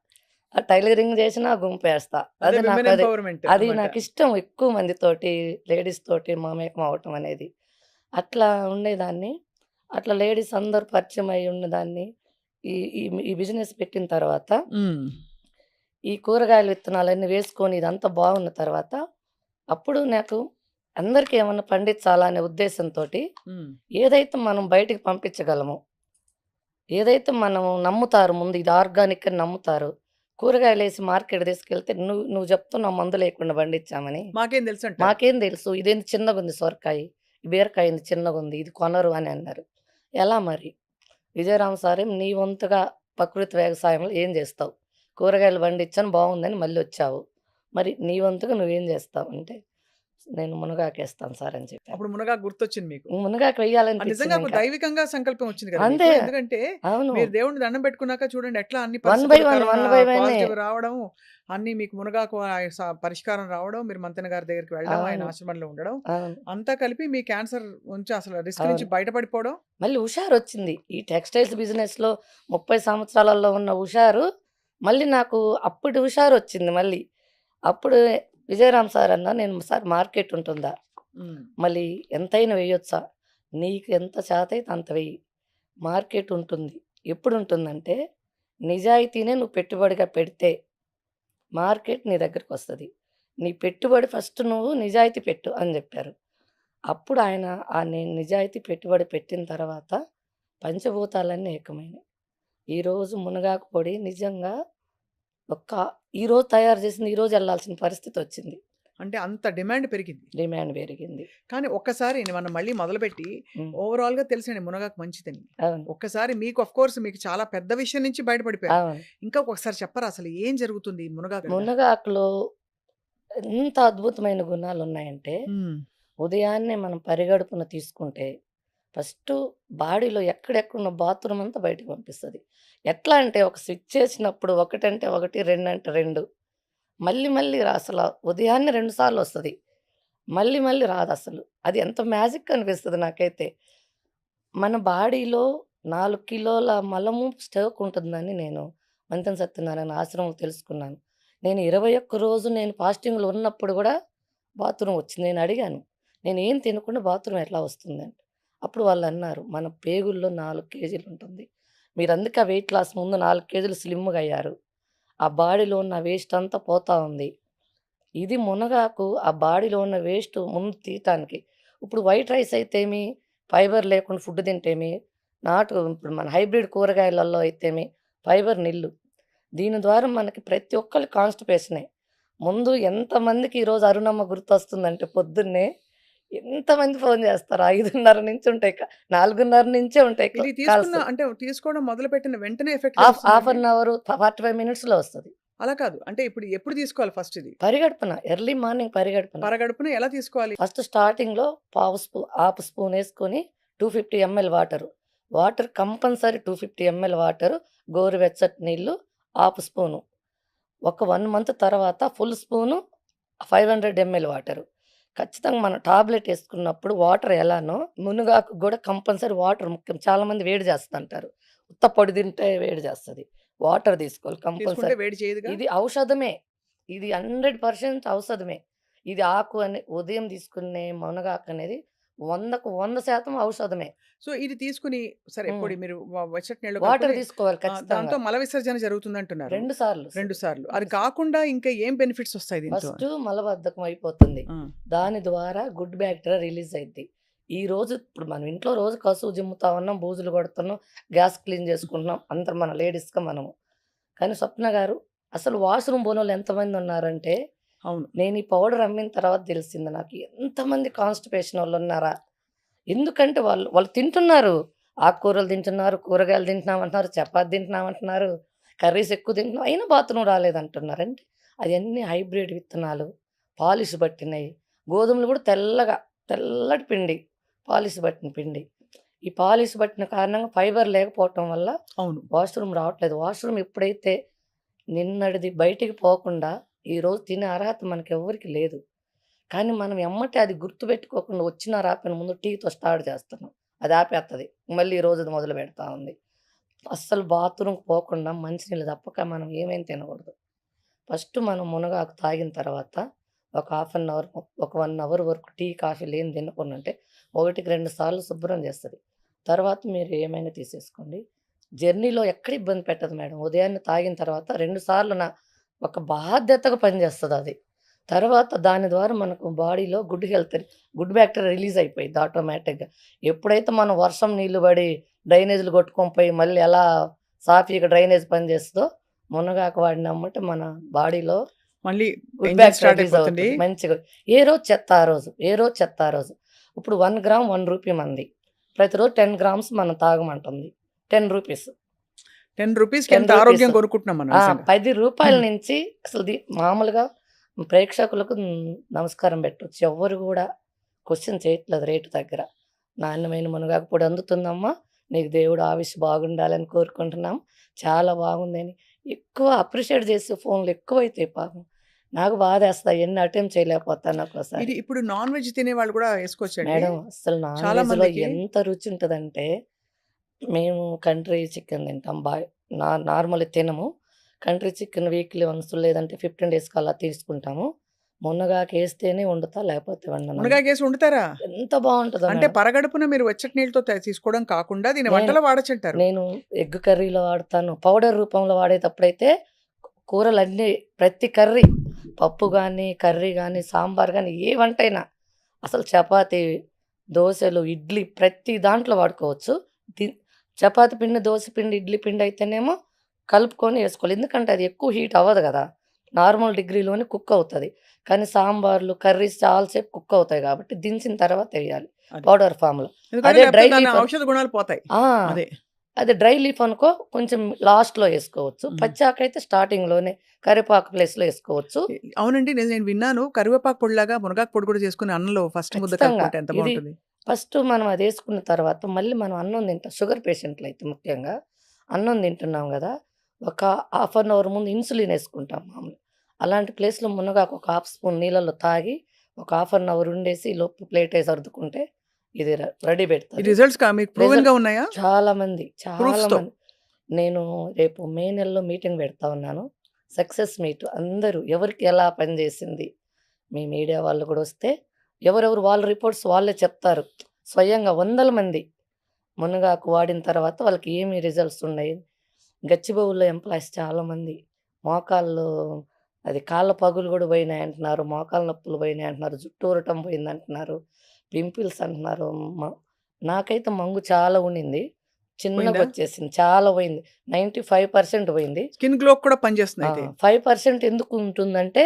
టైలరింగ్ చేసినా గుంపేస్తా. అదే అది విమెన్ నాకది ఎంపవర్‌మెంట్ అది అన్నమాట. నాకిష్టం ఎక్కువ మందితోటి, లేడీస్ తోటి మమేకం అవ్వటం అనేది. అట్లా ఉండేదాన్ని. అట్లా లేడీస్ అందరూ పరిచయం అయ్యి ఉన్నదాన్ని. ఈ ఈ ఈ బిజినెస్ పెట్టిన తర్వాత, హ్మ్. ఈ కూరగాయల విత్తనాలన్నీ వేసుకొని ఇదంతా బాగున్న తర్వాత, అప్పుడు నాకు అందరికి ఏమన్నా పండించాలా అనే ఉద్దేశంతోటి, హ్మ్. ఏదైతే మనం బయటికి పంపించగలమో, ఏదైతే మనం నమ్ముతారు ముందు ఇది ఆర్గానిక్ అని నమ్ముతారు. కూరగాయలేసి మార్కెట్ తీసుకెళ్తే నువ్వు నువ్వు చెప్తున్నావు మందు లేకుండా పండించామని. మాకేం తెలుసంటారు. మాకేం తెలుసు ఇదేంది చిన్నగుంది సొరకాయి, ఈ బీరకాయ ఏంది చిన్నగుంది, ఇది కొనరు అని అన్నారు. ఎలా మరి? విజయరామ సారేం నీ వంతుగా ప్రకృతి వ్యవసాయంలో ఏం జేస్తావు? కూరగాయలు పండించాను బావుందని మళ్ళొచ్చావు. మరి నీ వంతుగా నువ్వేం జేస్తావు? అంటే, నేను మునగాకేస్తాను సార్ అని చెప్పాను. అప్పుడు మునగాకు గుర్తొచ్చింది మీకు. మునగాకు నిజంగా వెయ్యాలనిపించింది ఒక ఇంకా. దైవికంగా సంకల్పం వచ్చింది కదా అంతే. మీకు. ఎందుకంటే అవును. మీరు దేవుడిని దండం పెట్టుకున్నాక చూడండి ఎట్లా అన్ని 1 బై పరిస్థితులు 1, కరోనా 1 బై 1 పాజిటివ్ రావడం, అన్ని మీకు మునగాకు పరిష్కారం రావడం, మీరు మంతెన గారి దగ్గరికి వెళ్ళడం, ఆయన అవును. ఆశ్రమంలో ఉండడం, అవును. అంతా కలిపి మీ క్యాన్సర్ నుంచి అసలు రిస్క్ నుంచి అవును. బయటపడిపోవడం. మళ్ళీ హుషారొచ్చింది. ఈ టెక్స్‌టైల్స్ బిజినెస్‌లో 30 సంవత్సరాలలో ఉన్న హుషారు, మళ్ళీ నాకు అప్పటి హుషారొచ్చింది మళ్ళీ. అప్పుడు విజయరామ్ సార్ అన్నారు, "నేను సార్ మార్కెట్ ఉంటుందా? హ్మ్. మళ్ళీ ఎంతైనా వెయ్యొచ్చా? నీకు ఎంత చేతైతే అంత వెయ్యి. మార్కెట్ ఉంటుంది. ఎప్పుడుంటుందంటే, నిజాయితీనే నువ్వు పెట్టుబడిగా పెడితే మార్కెట్ నీ దగ్గరకొస్తది. నీ పెట్టుబడి ఫస్ట్ నువ్వు నిజాయితీ పెట్టు" అని జెప్పారు. అప్పుడు ఆయన నేను నిజాయితీ పెట్టుబడి పెట్టిన తర్వాత పంచభూతాలన్నీ ఏకమైనాయి. ఈరోజు మునగాకు పొడి నిజంగా ఒక్క ఈరోజు తయారు చేసింది ఈరోజు ఎళ్ళాల్సిన పరిస్థితొచ్చింది. అంటే అంత డిమాండ్ పెరిగింది. డిమాండ్ పెరిగింది. కానీ ఒక్కసారి మనం మళ్ళీ మొదలుపెట్టి హ్మ్. ఓవరాల్‌గా తెలుసండి మునగాకు మంచిదని. అవును. ఒక్కసారి మీకు కోర్స్ మీకు చాలా పెద్ద విషయం నుంచి బయటపడిపోయారు. అవును. ఇంకా ఒకసారి చెప్పరా అసలు ఏం జరుగుతుంది ఈ మునగాకు వల్ల? మునగాకులో ఎంత అద్భుతమైన గుణాలున్నాయంటే, హ్మ్. ఉదయాన్నే మనం పరిగడుపున తీసుకుంటే, ఫస్టు బాడీలో ఎక్కడెక్కడున్న బాత్రూమ్ అంతా బయటకి పంపిస్తది. ఎట్లా అంటే ఒక స్విచ్ చేసినప్పుడు ఒకటంటే ఒకటి, రెండంటే 2 మళ్ళీ మళ్ళీ అసల ఉదయాన్నే 2 సార్లొస్తది. మళ్ళీ మళ్ళీ రాదసలు. అది ఎంత మ్యాజిక్ అనిపిస్తది నాకైతే. మన బాడీలో 4 కిలోల మలము స్టాక్ ఉంటుందని నేను మంతెన సత్యనారాయణ ఆశ్రమంలో తెలుసుకున్నాను. నేను 21 రోజు నేను ఫాస్టింగ్‌లో ఉన్నప్పుడు గూడా బాత్రూమ్ వచ్చింది. నేను అడిగాను. నేనేం తినకుండా బాత్రూమ్ ఎట్లా వస్తుందని. అప్పుడు వాళ్ళన్నారు, "మన పేగుల్లో 4 కేజీలు ఉంటుంది. మీరందుకే ఆ వెయిట్ లాస్ ముందు 4 కేజీలు స్లిమ్‌గా అయ్యారు. ఆ బాడీలో ఉన్న వేస్ట్ అంతా పోతా ఉంది. ఇది మునగాకు ఆ బాడీలో ఉన్న వేస్ట్ ముందు తీయటానికి. ఇప్పుడు వైట్ రైస్ అయితేమి, ఫైబర్ లేకుండా ఫుడ్ తింటేమి, ఇప్పుడు మన హైబ్రిడ్ కూరగాయలలో అయితేమి ఫైబర్ నిల్లు. దీని ద్వారా మనకి ప్రతి ఒక్కళ్ళకి కాన్‌స్టిపేషనే. ముందు ఎంతమందికి ఈరోజు అరుణమ్మ గుర్తొస్తుందంటే పొద్దున్నే ఎంతమంది ఫోను చేస్తారు. 5:30 నుంచి ఉంటాయి. 4:30 నుంచే ఉంటాయి ఇది కాల్స్. అంటే తీసుకోవడం మొదలుపెట్టిన వెంటనే ఎఫెక్ట్ హాఫ్ తెలుస్తుందండి? అన్ అవర్ 45 మినిట్స్‌లో వస్తది. అలా కాదు. అంటే ఇప్పుడు ఎప్పుడు తీసుకోవాలి ఫస్ట్ ఇది? పరిగడుపున ఎర్లీ మార్నింగ్ పరిగడుపున. పరగడుపున ఎలా తీసుకోవాలి? ఫస్ట్ స్టార్టింగ్‌లో హాఫ్ స్పూనేసుకొని 250 ml water. Water compulsory 250 ml water, గోరువెచ్చటి నీళ్ళు హాఫ్ స్పూను. ఒక 1 మంత్ తర్వాత ఫుల్ స్పూను 500 ఎంఎల్ వాటరు. ఖచ్చితంగా మనం టాబ్లెట్ యేసుకున్నప్పుడు వాటర్ ఎలానో మునగాకు గూడా కంపల్సరీ వాటర్ ముఖ్యం. చాలామంది వేడి చేస్తంటారు. ఉత్త పొడి తింటే వేడి చేస్తది. వాటర్ తీసుకోవాలి తీసుకుంటే కంపల్సరీ. వేడి చేయదుగా? ఇది ఔషధమే. ఇది 100% ఔషధమే. ఇది ఆకు అని ఉదయం తీసుకునే మునగాకనేది 100కు 100% ఔషధమే. సో, ఇది తీసుకొని సరే హ్మ్. పొడి మీరు వెచ్చటి నీళ్ళలో వాటర్ కలుపుకొని తీసుకోవాలి దాంతో ఖచ్చితంగా. మల విసర్జన జరుగుతుందంటున్నారు. 2 సార్లు 2 వస్తది. సార్లు. 2 అది సార్లు. కాకుండా ఇంకా ఏం బెనిఫిట్స్ వస్తాయి దీంతో? ఫస్టు మలబద్ధకం అయిపోతుంది. ఆ! దాని ద్వారా గుడ్ బ్యాక్టీరియా రిలీజ్ అయిద్ది. ఈరోజు ఇప్పుడు మనం ఇంట్లో రోజు కసువు జిమ్ముతా ఉన్నాం, బూజులు కొడుతున్నాం, గ్యాస్ క్లీన్ చేసుకుంటున్నాం. అందరం మన లేడీస్‌గా మనము. కానీ స్వప్న గారు అసలు వాష్‌రూమ్ పోనోళ్ళు ఎంతమందున్నారంటే, అవును. నేను ఈ పౌడర్ అమ్మిన తర్వాత తెలిసింది నాకు. ఎంతమంది కాన్‌స్టిపేషన్ వోళ్ళున్నారా? ఎందుకంటే వాళ్ళు తింటున్నారు. ఆకుకూరలు తింటున్నారు, కూరగాయలు తింటున్నామంటున్నారు, చపాతీ తింటున్నామంటున్నారు, కర్రీస్ ఎక్కువ తింటున్నాం. అయినా బాత్రూమ్ రాలేదంటున్నారు. అంటే అయన్నీ హైబ్రిడ్ విత్తనాలు, పాలిష్ పట్టినయి. గోధుమలు కూడా తెల్లటి పిండి. పాలిష్ పట్టిన పిండి. ఈ పాలిష్ పట్టిన కారణంగా ఫైబర్ లేకపోవటం వల్ల అవును. వాష్‌రూమ్ రావట్లేదు. వాష్‌రూమ్ ఎప్పుడైతే నిన్నటిది బయటికి పోకుండా ఈరోజు తినే అర్హత మనకెవ్వరికీ లేదు. కానీ మనం ఎమ్మటే అది గుర్తుపెట్టుకోకుండా వచ్చినా రాకపోయినా ముందు టీతో స్టార్ట్ చేస్తున్నాం. అది ఆపేత్తది. మళ్ళీ ఈ రోజుది మొదలు పెడతా ఉంది. అస్సలు బాత్రూమ్‌కి పోకుండా మంచినీళ్ళు తప్పక మనం ఏమేం తినకూడదు. ఫస్ట్ మనం మునగాకు తాగిన తర్వాత ఒక హాఫ్ అన్ అవర్, ఒక 1 అవర్ వరకు టీ, కాఫీలు ఏం తినకుండా ఉంటే 1కి 2 సార్లు శుభ్రం చేస్తది. తర్వాత మీరు ఏమైనా తీసేసుకోండి. జర్నీలో ఎక్కడ ఇబ్బంది పెట్టదు మేడం. ఉదయాన్నే తాగిన తర్వాత 2 సార్లు ఒక బాధ్యతగా పనిచేస్తదది. తర్వాత దాని ద్వారా మనకు బాడీలో గుడ్ బ్యాక్టీరియా రిలీజ్ అయిపోయిద్ది ఆటోమేటిక్‌గా. ఎప్పుడైతే మనం వర్షం నీళ్లు పడి డ్రైనేజ్‌లు కొట్టుకొని పోయి మళ్ళీ ఎలా సాఫీగా డ్రైనేజ్ పనిచేస్తదో, మునగాకు వాడినెమ్మటే మన బాడీలో మళ్ళీ good engine bacteria start release అయిపోతుంది. అవుతుంది. మంచిగా ఏ రోజు చెత్త ఆ రోజు. ఏ రోజు చెత్త ఆ రోజు. ఇప్పుడు 1 గ్రామ్ రూ. 1 మంది. ప్రతిరోజు 10 గ్రామ్స్ మనం తాగమంటుంది. రూ. 10. రూ. 10కి ఎంత 10 రూపీస్. ఆరోగ్యం కొనుక్కుంటున్నాం మనం ఆ! నిజంగా. రూ. 10 నుంచి అసలు మామూలుగా ప్రేక్షకులకు నమస్కారం పెట్టొచ్చు. ఎవ్వరు గూడా క్వెషన్ చేయట్లేదు రేటు దగ్గర. నాణ్యమైన మునగాకు పొడి అందుతుందమ్మా. నీకు దేవుడు ఆయుష్ బాగుండాలని కోరుకుంటున్నాం. చాలా బాగుందని ఎక్కువ అప్రిషియేట్ చేసే ఫోన్‌లు ఎక్కువైతాయి పాపం. నాకు బాధేస్తది అయన్నీ అటెంప్ట్ చేయలేకపోతాను ఒక్కోసారి. ఇది ఇప్పుడు నాన్ వెజ్ తినే వాళ్ళు కూడా వేసుకోవచ్చండి? మేడం అస్సలు నాన్ చాలా వెజ్‌లో మందికి ఎంత రుచి ఉంటదంటే, మేము కంట్రీ చికెన్ తింటాం. నార్మల్‌గా తినము. కంట్రీ చికెన్ వీక్లీ వన్స్ లేదంటే 15 డేస్‌కి అలా తీసుకుంటాము. మునగాకేస్తేనే వండుతా లేకపోతే వండనండి. మునగాకేసి వండుతారా? ఎంత బావుంటదో అంటే మేడం. పరగడుపున మీరు వెచ్చటి నీళ్ళతో తీసుకోవడం కాకుండా దీన్ని నేను వంటలో వాడొచ్చంటారు. నేను ఎగ్ కర్రీలో వాడతాను. పౌడర్ రూపంలో వాడేటప్పుడైతే కూరలన్నీ ప్రతి కర్రీ పప్పు గానీ, కర్రీ గానీ, సాంబార్ గానీ ఏ వంటైనా అసలు చపాతీ, దోసలు, ఇడ్లీ ప్రతి దాంట్లో వాడుకోవచ్చు. ది చపాతీ పిండి, దోస పిండి, ఇడ్లీ పిండి అయితేనేమో కలుపుకొని ఏసుకోవాలి. ఎందుకంటే అది ఎక్కువ హీట్ అవ్వదు గదా! నార్మల్ డిగ్రీలోనే కుక్ అవుతది. కానీ సాంబార్లు, కర్రీస్ చాలా సేపు కుక్ అవుతాయి గాబట్టి దించిన తర్వాత ఎయ్యాలి అది. పౌడర్ ఫార్మ్‌లో. ఎందుకంటే అదే లేకపోతే డ్రై దాని లీఫ్ ఔషధ గుణాలు పోతాయి. ఆ! అదే. అదే డ్రై లీఫ్ అనుకో కొంచెం లాస్ట్‌లో ఏసుకోవచ్చు. హుహు. పచ్చాకైతే స్టార్టింగ్‌లోనే కరివేపాకు ప్లేస్‌లో ఏసుకోవచ్చు. అవునండి. నేను విన్నాను. కరివేపాకు పొడిలాగా మునగాకు పొడి కూడా చేసుకొని అన్నంలో ఫస్ట్ ముద్ద ఖచ్చితంగా. కలుపుకుంటే ఎంత ఇది బావుంటుంది. ఫస్ట్ మనం అదేసుకున్న తర్వాత మళ్ళీ మనం అన్నం తింటాం. షుగర్ పేషెంట్‌లయితే ముఖ్యంగా అన్నం తింటున్నాం గదా! ఒక హాఫ్ అన్ అవర్ ముందు ఇన్సులిన్ ఏసుకుంటాం మామూలుగా. అలాంటి ప్లేస్‌లో మునగాకు ఒక హాఫ్ స్పూన్ నీళ్ళలో తాగి ఒక హాఫ్ అన్ అవర్ ఉండేసి ఈలోపు ప్లేటే సర్దుకుంటే ఇది రెడీ ఈ పెడతది. రిజల్ట్స్ మీకు ప్రూవెన్‌గా ఉన్నాయా? చాలా మంది, చాలా ప్రూఫ్స్‌తో. మంది. నేను రేపు మే నెలలో మీటింగ్ పెడతా ఉన్నాను. సక్సెస్ మీట్ అందరూ ఎవరికి ఎలా పనిచేసింది. మీ మీడియా వాళ్ళు కూడా వస్తే ఎవరెవరు వాళ్ళ రిపోర్ట్స్ వాళ్ళే చెప్తారు. స్వయంగా వందల మంది మునగాకు వాడిన తర్వాత వాళ్ళకి ఏమి రిజల్ట్స్ ఉన్నాయి. గచ్చిబౌలిలో ఎంప్లాయీస్ చాలామంది మోకాళ్ళు అది కాళ్ళ పగులు కూడా పోయినాయంటున్నారు. మోకాళ్ళ నొప్పులు పోయినాయంటున్నారు. జుట్టు ఊరటం పోయిందంటున్నారు. పింపుల్స్ అంటున్నారు. మ నాకైతే మంగు చాలా ఉండింది. పోయిందా? చిన్నగొచ్చేసింది. చాలా పోయింది. 95% పోయింది. స్కిన్ గ్లోకి కూడా పనిచేస్తుంది ఆ! అయితే. 5% ఎందుకు ఉంటుందంటే,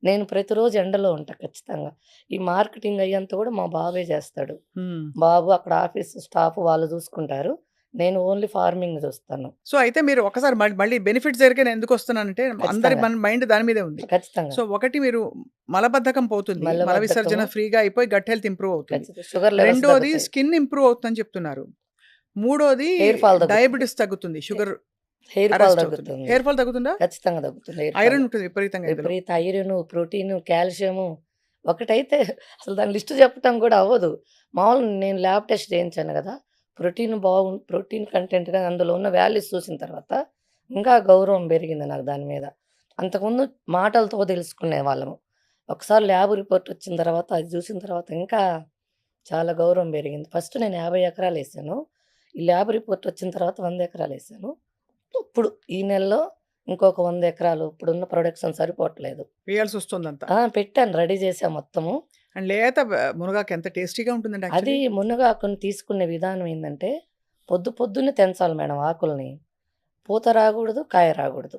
నేను ప్రతిరోజు ఎండలో ఉంటా ఖచ్చితంగా. ఈ మార్కెటింగ్ అయ్యంతా కూడా మా బాబే చేస్తాడు. హ్మ్. బాబు అక్కడ ఆఫీస్ స్టాఫ్ వాళ్ళు చూసుకుంటారు. నేను ఓన్లీ ఫార్మింగ్ చూస్తాను. సో, అయితే మీరు ఒకసారి మళ్ళీ బెనిఫిట్స్ దగ్గరికి నేను ఎందుకొస్తున్నానంటే అందరి ఖచ్చితంగా. మైండ్ దాని మీదే ఉంది. ఖచ్చితంగా. సో, ఒకటి మీరు మలబద్ధకం పోతుంది. మల విసర్జన మలబద్ధకము ఫ్రీగా అయిపోయి గట్ హెల్త్ ఇంప్రూవ్ అవుతుంది. షుగర్ లెవెల్స్ రెండోది తగ్గుతాయి. స్కిన్ ఇంప్రూవ్ అవుతుందని చెప్తున్నారు. మూడోది హెయిర్ ఫాల్ తగ్గుతుంది. డయాబెటిస్ తగ్గుతుంది. షుగర్ హెయిర్ ఫాల్ అరెస్ట్ అవుతుంది. తగ్గుతుంది. హెయిర్ ఫాల్ తగ్గుతుందా? ఖచ్చితంగా తగ్గుతుంది హెయిర్ ఫాల్. ఐరన్ ఉంటుంది విపరీతంగా ఇందులో. విపరీత ఐరను, ప్రోటీను, కాల్షియము ఒకటైతే అసలు దాని లిస్ట్ చెప్పటం కూడా అవ్వదు. మామూలుగా నేను ల్యాబ్ టెస్ట్ చేయించాను గదా! ప్రోటీన్ కంటెంట్ గాని అందులో ఉన్న వాల్యూస్ చూసిన తర్వాత ఇంకా గౌరవం పెరిగింది నాకు దాని మీద. అంతకుముందు మాటలతో తెలుసుకునేవాళ్ళము. ఒకసారి ల్యాబ్ రిపోర్ట్ వచ్చిన తర్వాత అది చూసిన తర్వాత ఇంకా చాలా గౌరవం పెరిగింది. ఫస్ట్ నేను 50 ఎకరాలేసాను. ఈ ల్యాబ్ రిపోర్ట్ వచ్చిన తర్వాత 100 ఎకరాలేసాను. ఇప్పుడు ఈ నెలలో ఇంకొక 100 ఎకరాలు ఇప్పుడున్న ప్రొడక్షన్ సరిపోవట్లేదు. వేయాల్సొస్తుందంతా. పెట్టాను రెడీ చేశా మొత్తము. అండ్ లేత మునగాకు ఎంత టేస్టీగా ఉంటుందండి అది యాక్చువల్లీ. మునగాకుని తీసుకునే విధానం ఏందంటే, పొద్దున్నే తెంచాలి మేడం ఆకుల్ని. పూత రాగూడదు, కాయ రాగూడదు.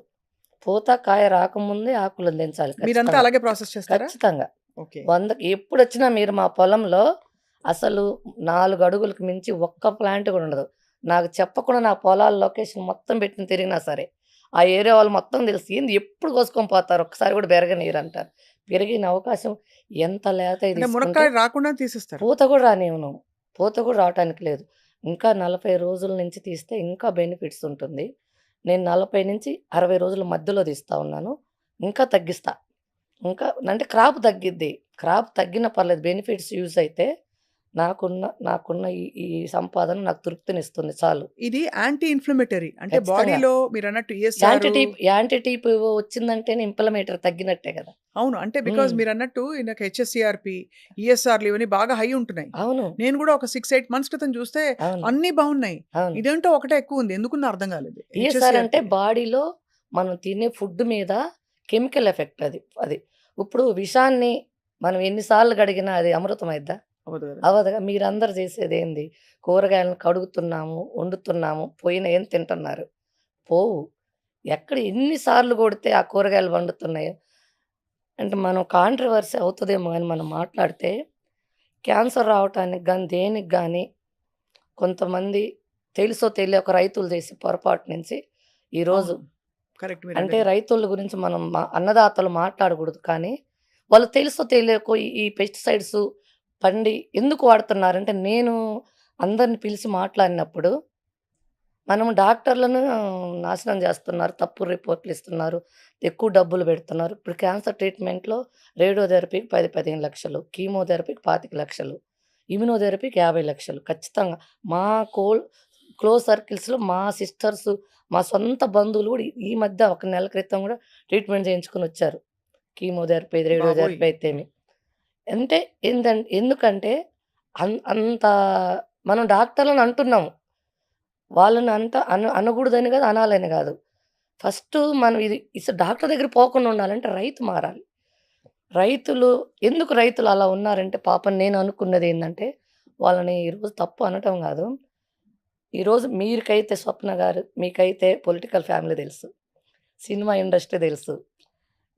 పూత, కాయ రాకముందే ఆకులను తెంచాలి మీరంతా ఖచ్చితంగా. అలాగే ప్రాసెస్ చేస్తారా? ఖచ్చితంగా. ఓకే. 100కి ఎప్పుడొచ్చినా మీరు మా పొలంలో అసలు 4 అడుగులకు మించి ఒక్క ప్లాంట్ కూడా ఉండదు. నాకు చెప్పకుండా నా పొలాల లొకేషన్ మొత్తం పెట్టి తిరిగినా సరే, ఆ ఏరియా వాళ్ళు మొత్తం తెలుసు. ఏంది ఎప్పుడు కోసుకొని పోతారు. ఒక్కసారి కూడా బెరగనీయరంటారు. పెరిగిన అవకాశం ఎంత లేతయి అంటే తీసుకుంటే మునక్కాయ రాకుండా తీసేస్తారు. పూత కూడా రానివ్వను. పూత కూడా రావటానికి లేదు. ఇంకా 40 రోజుల నుంచి తీస్తే ఇంకా బెనిఫిట్స్ ఉంటుంది. నేను 40-60 రోజుల మధ్యలో తీస్తా ఉన్నాను. ఇంకా తగ్గిస్తా. ఇంకా అంటే క్రాప్ తగ్గిద్ది. క్రాప్ తగ్గినా పర్లేదు. బెనిఫిట్స్ యూజ్ అయితే నాకున్న ఈ ఈ సంపాదన నాకు తృప్తినిస్తుంది చాలు. ఇది యాంటీ ఇన్‌ఫ్లమేటరీ. అంటే ఖచ్చితంగా. బాడీలో మీరన్నట్టు ఈఎస్ఆర్ యాంటీ టీప్ వచ్చిందంటేనే ఇంప్లమేటరీ తగ్గినట్టే కదా! అవును. అంటే బికాజ్ హ్మ్. మీరన్నట్టు నాకు హెచ్ఎస్‌సీఆర్‌పీ, ఈఎస్ఆర్‌లు ఇవన్నీ బాగా హై ఉంటున్నాయి. అవును. నేను కూడా ఒక 6, 8 మంత్స్ క్రితం చూస్తే అవును. అన్నీ బాగున్నాయి. అవును. ఇదేంటో ఒకటే ఎక్కువుంది. ఎందుకున్నో అర్థం కాలేదు. ఈఎస్ఆర్ అంటే హెచ్ఎస్‌సీఆర్‌పీ. బాడీలో మనం తినే ఫుడ్ మీద కెమికల్ ఎఫెక్ట్ అది. అది. ఇప్పుడు విషాన్ని మనం ఎన్ని సార్లు కడిగినా అది అమృతం అయిద్దా? అవ్వదు కదా! అవ్వదుగా. మీరందరూ చేసేదేంది? కూరగాయలను కడుగుతున్నాము, వండుతున్నాము, పోయినయేం తింటున్నారు. పోవు. ఎక్కడ ఎన్ని సార్లు కొడితే ఆ కూరగాయలు వండుతున్నాయో. అంటే మనం కాంట్రోవర్సీ అవుతదేమో గాని మనం మాట్లాడితే క్యాన్సర్ రావటానికి గాని, దేనికి గాని కొంతమంది తెలుసో తెలియకో రైతులు చేసే పొరపాటు నుంచి ఈరోజు అవును. కరెక్ట్ అంటే మీరన్నది. రైతుల గురించి మనం అన్నదాతలు మాట్లాడకూడదు. కానీ వాళ్ళు తెలుసో తెలియకో ఈ పెస్టిసైడ్స్ పండి ఎందుకు వాడుతున్నారంటే నేను అందరిని పిలిచి మాట్లాడినప్పుడు మనం డాక్టర్లను నాశనం చేస్తున్నారు. తప్పుడు రిపోర్ట్‌లు ఇస్తున్నారు. ఎక్కువ డబ్బులు పెడుతున్నారు. ఇప్పుడు క్యాన్సర్ ట్రీట్‌మెంట్‌లో రేడియోథెరపీకి 10, 15 లక్షలు, కీమోథెరపీకి 25 లక్షలు, ఇమ్యునోథెరపీకి 50 లక్షలు. ఖచ్చితంగా మా క్లోజ్ సర్కిల్స్‌లో మా సిస్టర్స్, మా సొంత బంధువులు కూడా ఈ ఈ మధ్య ఒక నెల క్రితం కూడా ట్రీట్మెంట్ చేయించుకొనొచ్చారు. కీమోథెరపీ, బాబోయ్! రేడియోథెరపీ అయితేమి. అంటే ఎందుకంటే అంత మనం డాక్టర్లని అంటున్నాము. వాళ్ళని అంత అనకూడదని కాదు, అనాలని కాదు. ఫస్టు మనం డాక్టర్ దగ్గరికి పోకుండా ఉండాలంటే రైతు మారాలి. రైతులు ఎందుకు రైతులు అలా ఉన్నారంటే పాపం నేను అనుకున్నదేందంటే, వాళ్ళని ఈరోజు తప్పు అనటం గాదు. ఈరోజు మీరికైతే స్వప్న గారు, మీకైతే పొలిటికల్ ఫ్యామిలీ తెలుసు. సినిమా ఇండస్ట్రీ తెలుసు.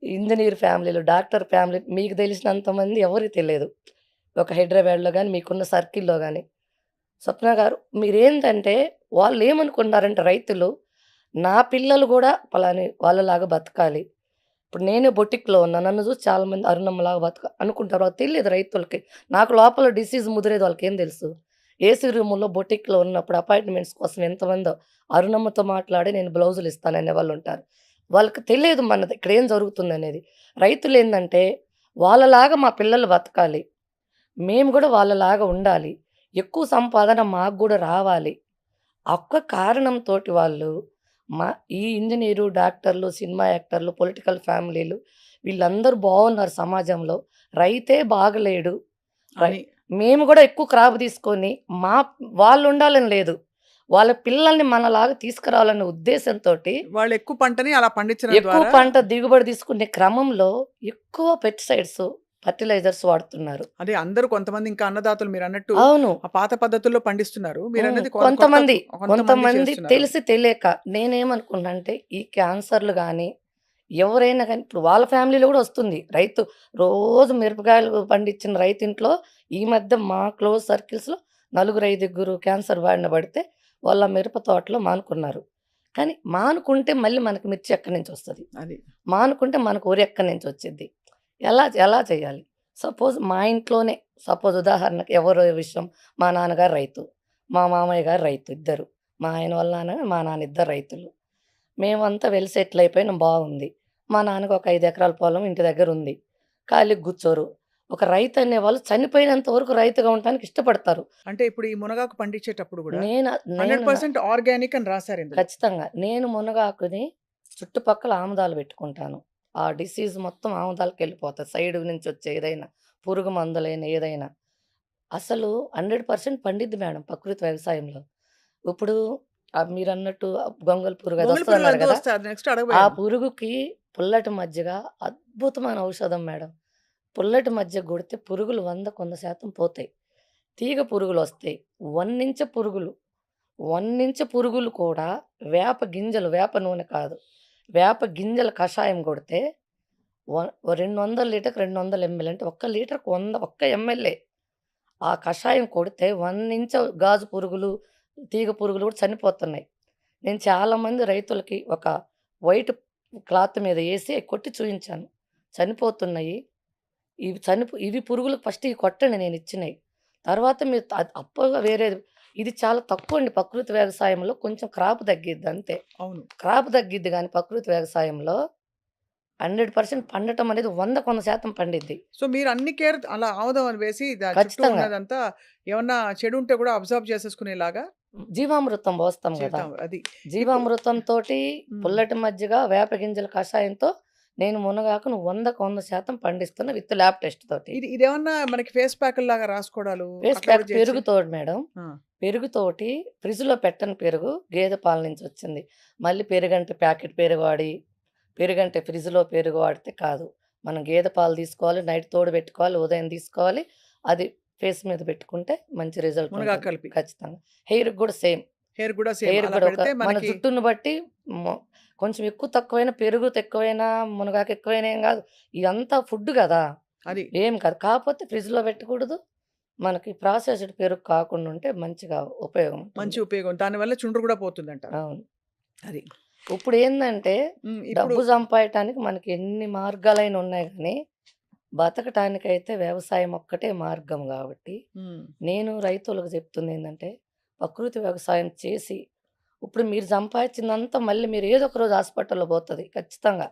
ఇంజినీర్ ఫ్యామిలీలు, డాక్టర్ ఫ్యామిలీ మీకు తెలిసినంత మంది ఎవరికీ తెలియదు. ఒక హైదరాబాద్‌లో గాని, మీకున్న సర్కిల్‌లో గాని. స్వప్న గారు మీరేంటంటే వాళ్ళేమనుకున్నారంటే రైతులు, నా పిల్లలు గూడా పలాని వాళ్ళలాగా బతకాలి. ఇప్పుడు నేనే బొటిక్‌లో ఉన్నా. నన్ను చూసి చాలామంది అరుణమ్మలాగా అనుకుంటారు. వాళ్ళకి తెలీదు రైతులకి. నాకు లోపల డిసీజ్ ముదిరేది వాళ్ళకేం తెలుసు? ఏసీ రూముల్లో బొటిక్‌లో ఉన్నప్పుడు అపాయింట్‌మెంట్స్ కోసం ఎంతమందో అరుణమ్మతో మాట్లాడి నేను బ్లౌజులు ఇస్తాననే వాళ్ళుంటారు. వాళ్ళకి తెలియదు మనది ఇక్కడేం జరుగుతుందనేది. రైతులేందంటే వాళ్ళలాగా మా పిల్లలు బతకాలి. మేము గూడా వాళ్ళలాగా ఉండాలి. ఎక్కువ సంపాదన మాకు గూడా రావాలి. ఆ ఒక్క కారణంతోటి వాళ్ళు మా ఈ ఇంజినీరు, డాక్టర్లు, సినిమా యాక్టర్లు, పొలిటికల్ ఫ్యామిలీలు వీళ్ళందరూ బావున్నారు సమాజంలో. రైతే బాగలేడు. రై అని మేము గూడా ఎక్కువ క్రాప్ తీసుకొని మా వాళ్ళుండాలని లేదు. వాళ్ళ పిల్లల్ని మనలాగా తీసుకురావాలనే ఉద్దేశంతోటి వాళ్ళు ఎక్కువ పంటని అలా పండించడం ఎక్కువ ద్వారా పంట దిగుబడి తీసుకునే క్రమంలో ఎక్కువ పెస్టిసైడ్స్, ఫెర్టిలైజర్స్ వాడుతున్నారు. అదే అందరూ కొంతమంది ఇంకా అన్నదాతలు మీరన్నట్టు అవును. ఆ పాత పద్ధతుల్లో పండిస్తున్నారు. మీరన్నది కొత్త కొంతమంది, కొంతమంది కొంతమంది చేస్తున్నారు. తెలిసి తెలియక నేనేమనుకున్నా అంటే ఈ క్యాన్సర్‌లు గాని, ఎవరైనా గాని ఇప్పుడు వాళ్ళ ఫ్యామిలీలో గూడా వస్తుంది. రైతు రోజు మిరపకాయలు పండించిన రైతింట్లో ఈ మధ్య మా క్లోజ్ సర్కిల్స్‌లో నలుగురు, ఐదుగురు క్యాన్సర్ బారిన పడితే వాళ్ళ మిరప తోటలో మానుకున్నారు. కానీ మానుకుంటే మళ్ళీ మనకి మిర్చి ఎక్కడి నుంచొస్తది? అది. మానుకుంటే మనకు వరి ఎక్కడి నుంచొచ్చిద్ది? ఎలా ఎలా చేయాలి? సపోజ్ మా ఇంట్లోనే ఉదాహరణకి ఎవరో విషయం మా నాన్నగారు రైతు. మా మామయ్య గారు రైతు ఇద్దరు. మా ఆయన వాళ్ళ నాన్న, మా నాన్న ఇద్దరు రైతులు. మేమంతా వెల్ సెటిల్ అయిపోయినాం బాగుంది. మా నాన్నకి ఒక 5 ఎకరాల పొలం ఇంటి దగ్గరుంది. ఖాళీగా కూర్చోరు. ఒక రైతు అనేవాళ్ళు చనిపోయినంత వరకు రైతుగా ఉండటానికి ఇష్టపడతారు. అంటే ఇప్పుడు ఈ మునగాకు పండించేటప్పుడు గూడా నేను నేను నా 100% ఆర్గానిక్ అని రాసారు ఇందులో. ఖచ్చితంగా. నేను మునగాకుని చుట్టుపక్కల ఆముదాలు పెట్టుకుంటాను. ఆ డిసీజ్ మొత్తం ఆముదాలకెళ్ళిపోతది. సైడ్ నుంచి వచ్చే ఏదైనా, పురుగు మందులైన ఏదైనా. అసలు 100% పండిద్ది మేడం ప్రకృతి వ్యవసాయంలో. ఇప్పుడు మీరన్నట్టు గొంగళి పురుగు గొంగళి పురుగు అదొస్తదన్నారు అదే గదా! వస్తాయి. అది నెక్స్ట్ ఆ అడగబోయాను. పురుగుకి పుల్లటి మజ్జిగ అద్భుతమైన ఔషధం మేడం. పుల్లటి మజ్జిగ కొడితే పురుగులు 100% పోతాయి. తీగ పురుగులొస్తాయి. వన్నించ పురుగులు, వన్నించ పురుగులు కూడా వేప నూనె కాదు. వేప గింజల కషాయం కొడితే వ 200 లీటర్‌కి 200 ఎంఎల్ అంటే ఒక్క లీటర్‌కి 100 ఒక్క ఎంఎల్‌ఏ. ఆ కషాయం కొడితే 1 ఇంచ్ గాజు పురుగులు, తీగ పురుగులు కూడా చనిపోతున్నాయి. నేను చాలామంది రైతులకి ఒక వైట్ క్లాత్ మీద ఏసి కొట్టి చూయించాను. చనిపోతున్నాయి. ఇవి పురుగులకు ఫస్ట్ ఇవి కొట్టండి నేనిచ్చినయి. తర్వాత మీరు అప్పుగా వేరేది ఇది చాలా తక్కువండి ప్రకృతి వ్యవసాయంలో కొంచెం క్రాప్ తగ్గిద్ది అంతే. అవును. క్రాప్ తగ్గిద్ది గానీ ప్రకృతి వ్యవసాయంలో 100% పండటం అనేది 100% పండిద్ది. సో మీరు అన్ని కేర్ అలా ఆముదం అని వేసి చుట్టూ ఖచ్చితంగా. ఉన్నదంతా ఏమన్నా చెడు ఉంటే గూడా అబ్జర్వ్ చేసేసుకునేలాగా జీవామృతం పోస్తాం గదా! చేద్దాం. అది. ఇప్పుడు జీవామృతంతోటి హ్మ్. పుల్లటి మజ్జిగ, వేప గింజల కషాయంతో నేను మునగాకును 100% పండిస్తున్నా విత్ ల్యాబ్ టెస్ట్ తోటి. ఇదేమన్నా మనకి ఫేస్ ప్యాకుల్లాగా రాసుకోవడాలు ఫేస్ అట్లా ప్యాక్ కూడా చేయొచ్చా? పెరుగుతోటి మేడం. ఆ! పెరుగుతోటి ఫ్రిడ్జ్‌లో పెట్టని పెరుగు గేదె పాల నుంచొచ్చింది. మళ్ళీ పెరుగంటే ప్యాకెట్ పెరుగు వాడి, పెరుగంటే ఫ్రిడ్జ్‌లో పెరుగు వాడితే కాదు. మనం గేదె పాలు తీసుకోవాలి, నైట్ తోడుబెట్టుకోవాలి, ఉదయం తీసుకోవాలి. అది ఫేస్ మీద పెట్టుకుంటే మంచి రిజల్ట్ మునగాకు ఉంటది. కలిపి. ఖచ్చితంగా. హెయిర్‌కి గూడా సేమ్. హెయిర్ గూడా సేమ్ హెయిర్ అలా గూడా పెడితే మన మనకి జుట్టుని బట్టి మొ కొంచెం ఎక్కువ తక్కువైనా పెరుగు తక్కువైనా, మునగాకు ఎక్కువైనా ఏం గాదు. ఇదంతా ఫుడ్ గదా! అది. ఏం కాదు. కాపోతే ఫ్రిడ్జ్‌లో పెట్టకూడదు. మనకి ప్రాసెస్డ్ పెరుగు కాకుండా ఉంటే మంచిగా ఉపయోగం మంచి ఉంటుంది. ఉపయోగం. దానివల్ల చుండ్రు గూడా పోతుందంటారు. అవును. అది. ఇప్పుడేందంటే హ్మ్. ఇప్పుడు డబ్బు సంపాయటానికి మనకి ఎన్ని మార్గాలైన ఉన్నాయి గానీ, బతకటానికైతే వ్యవసాయం ఒక్కటే మార్గం గాబట్టి, హ్మ్. నేను రైతులకు చెప్తుందేందంటే, ప్రకృతి వ్యవసాయం చేసి, ఇప్పుడు మీరు సంపాదిచ్చిందంతా మళ్ళీ మీరు ఏదో ఒక రోజు హాస్పిటల్‌లో పోతది ఖచ్చితంగా.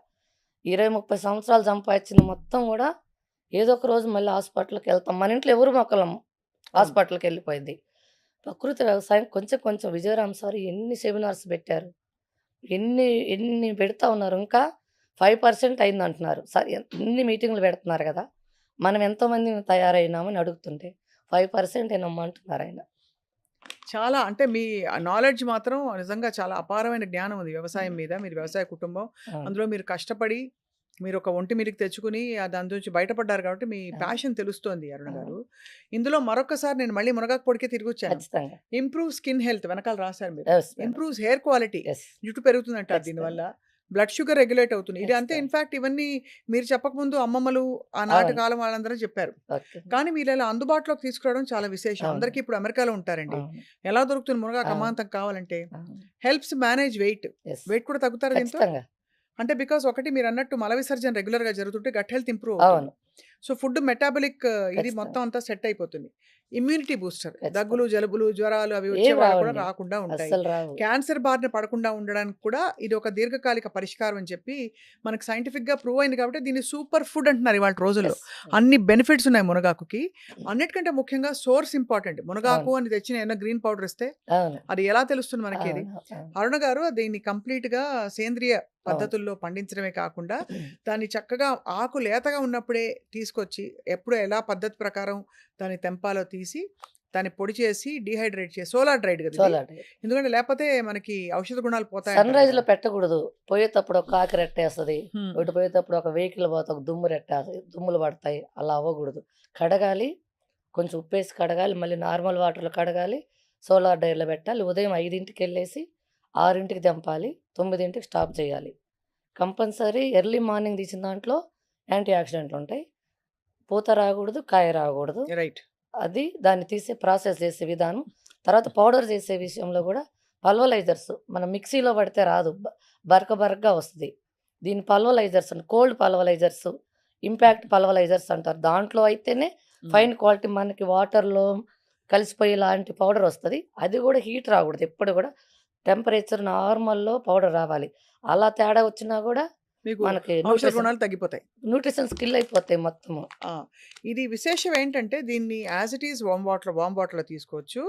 20, 30 సంవత్సరాలు సంపాదిచ్చింది మొత్తం గూడా ఏదో ఒక రోజు మళ్ళీ హాస్పిటల్‌కెళ్తాం. మన ఇంట్లో ఎవరు మొక్కలం అవును. హాస్పిటల్‌కెళ్ళిపోయింది. ప్రకృతి వ్యవసాయం కొంచెం కొంచెం విజయరామ్ సార్ ఎన్ని సెమినార్స్ పెట్టారు. ఎన్ని ఎన్ని పెడతా ఉన్నారు. ఇంకా 5% అయిందంటున్నారు. ఇన్ని మీటింగులు పెడుతున్నారు గదా! మనం ఎంతమందిమి తయారైనామని అడుగుతుంటే 5% ఏనమ్మా అంటున్నారాయన. చాలా అంటే మీ నాలెడ్జ్ మాత్రం నిజంగా చాలా అపారమైన జ్ఞానం ఉంది వ్యవసాయం హ్మ్. మీద. మీరు వ్యవసాయ కుటుంబం. అవును. అందులో మీరు కష్టపడి మీరొక ఒంటి మీదకి తెచ్చుకొని దాని నుంచి బయటపడ్డారు కాబట్టి మీ అవును. ప్యాషన్ తెలుస్తోంది అరుణ అవును. గారు. ఇందులో మరొక్కసారి నేను మళ్ళీ మునగాకు పొడికే తిరిగొచ్చాను. ఖచ్చితంగా. ఇంప్రూవ్ స్కిన్ హెల్త్ వెనకాల రాసారు మీరు. Yes madam. Improves hair quality. Yes. జుట్టు పెరుగుతుందంటారు దీనివల్ల. ఖచ్చితంగా. బ్లడ్ షుగర్ రెగ్యులేట్ అవుతుంది. ఇది అంతే ఖచ్చితంగా. ఇన్‌ఫాక్ట్ ఇవన్నీ మీరు చెప్పకముందు అమ్మమ్మలు ఆనాటి అవును. కాలం వాళ్ళందరూ చెప్పారు. ఓకే. కానీ వీళ్ళలా అందుబాటులోకి తీసుకురావడం చాలా విశేషం. అవును. అందరికీ ఇప్పుడు అమెరికాలో ఉంటారండి. అవును. ఎలా దొరుకుతుంది మునగాకు అవును. అమాంతం కావాలంటే? అవును. Helps manage weight. Yes. Weight కూడా తగ్గుతారా దీంతో? ఖచ్చితంగా. అంటే బికాజ్ ఒకటి మీరన్నట్టు మల విసర్జన రెగ్యులర్‌గా జరుగుతుంటే గట్ హెల్త్ ఇంప్రూవ్ అవుతుంది. అవును. సో, ఫుడ్ మెటాబాలిక్ ఇది మొత్తం ఖచ్చితంగా. అంతా సెట్ అయిపోతుంది. Immunity booster. ఖచ్చితంగా. దగ్గులు, జలుబులు, జ్వరాలు అవి వచ్చే ఏవి వాళ్ళకి కూడా రావండి. రాకుండా ఉంటాయి. అస్సలు రావు. క్యాన్సర్ బారిన పడకుండా ఉండడానికి కూడా ఇది ఒక దీర్ఘకాలిక పరిష్కారం అని చెప్పి మనకు సైంటిఫిక్‌గా ప్రూవ్ అయింది కాబట్టి దీన్ని సూపర్ ఫుడ్ అంటున్నారు ఇవాల్టి రోజుల్లో. యెస్. అన్ని బెనిఫిట్స్ ఉన్నాయి మునగాకుకి. అన్నిటికంటే ముఖ్యంగా సోర్స్ ఇంపార్టెంట్. మునగాకు అవును. అని తెచ్చిన ఏమన్నా గ్రీన్ పౌడర్ ఇస్తే అవును. అది ఎలా తెలుస్తుంది మనకేది? అవును. అవును. అరుణ గారు దీన్ని కంప్లీట్‌గా సేంద్రియ అవును. పద్ధతుల్లో పండించడమే కాకుండా, దాన్ని చక్కగా ఆకు లేతగా ఉన్నప్పుడే తీసుకొచ్చి, ఎప్పుడు ఎలా పద్ధతి ప్రకారం దాన్ని తెంపాలో తీసి, దాన్ని పొడి చేసి, డీహైడ్రేట్ చేసి సోలార్ డ్రైడ్ గదా ఇది. Solar day. ఎందుకంటే లేపోతే మనకి ఔషధ గుణాలు పోతాయంటారు కదా! సన్‌రైజ్‌లో పెట్టకూడదు. పోయేతప్పుడు ఒక కాకి రెట్టేస్తది. హ్మ్. ఇటు పోయేటప్పుడు ఒక వెహికల్ పోతే ఒక దుమ్ము రెట్టేస్తది. దుమ్ములు పడతాయి. అలా అవ్వకూడదు. కడగాలి. కొంచెం ఉప్పేసి కడగాలి. మళ్ళీ నార్మల్ వాటర్‌లో కడగాలి. సోలార్ డ్రైయర్‌లో పెట్టాలి. ఉదయం 5కి 6కి తెంపాలి. 9కి స్టాప్ చేయాలి. కంపల్సరీ ఎర్లీ మార్నింగ్ తీసిన దాంట్లో యాంటీ ఆక్సిడెంట్లుంటాయి. పూత రాకూడదు. కాయ రాకూడదు. రైట్. అది దాన్ని తీసే ప్రాసెస్ చేసే విధానం. తర్వాత పౌడర్ చేసే విషయంలో గూడా పల్వలైజర్స్ మనం మిక్సీలో పడితే రాదు. బరక బరకగా వస్తది. దీన్ని పల్వలైజర్స్ కోల్డ్ పల్వలైజర్స్, ఇంపాక్ట్ పల్వలైజర్స్ అంటారు. దాంట్లో అయితేనే హ్మ్. ఫైన్ క్వాలిటీ మనకి వాటర్‌లో కలిసిపోయేలాంటి పౌడర్ వస్తది. అది గూడా హీట్ రాకూడదు. ఎప్పుడు గూడా టెంపరేచర్ నార్మల్‌లో పౌడర్ రావాలి. అలా తేడా వచ్చినా గూడా మీకు మనకి ఔషధ గుణాలు తగ్గిపోతాయి. న్యూట్రిషన్స్ కిల్ అయిపోతాయి మొత్తము. ఆ! ఇది విశేషం ఏంటంటే దీన్ని యాజ్ ఇట్ ఈజ్ వార్మ్ వాటర్‌లో తీసుకోవచ్చు.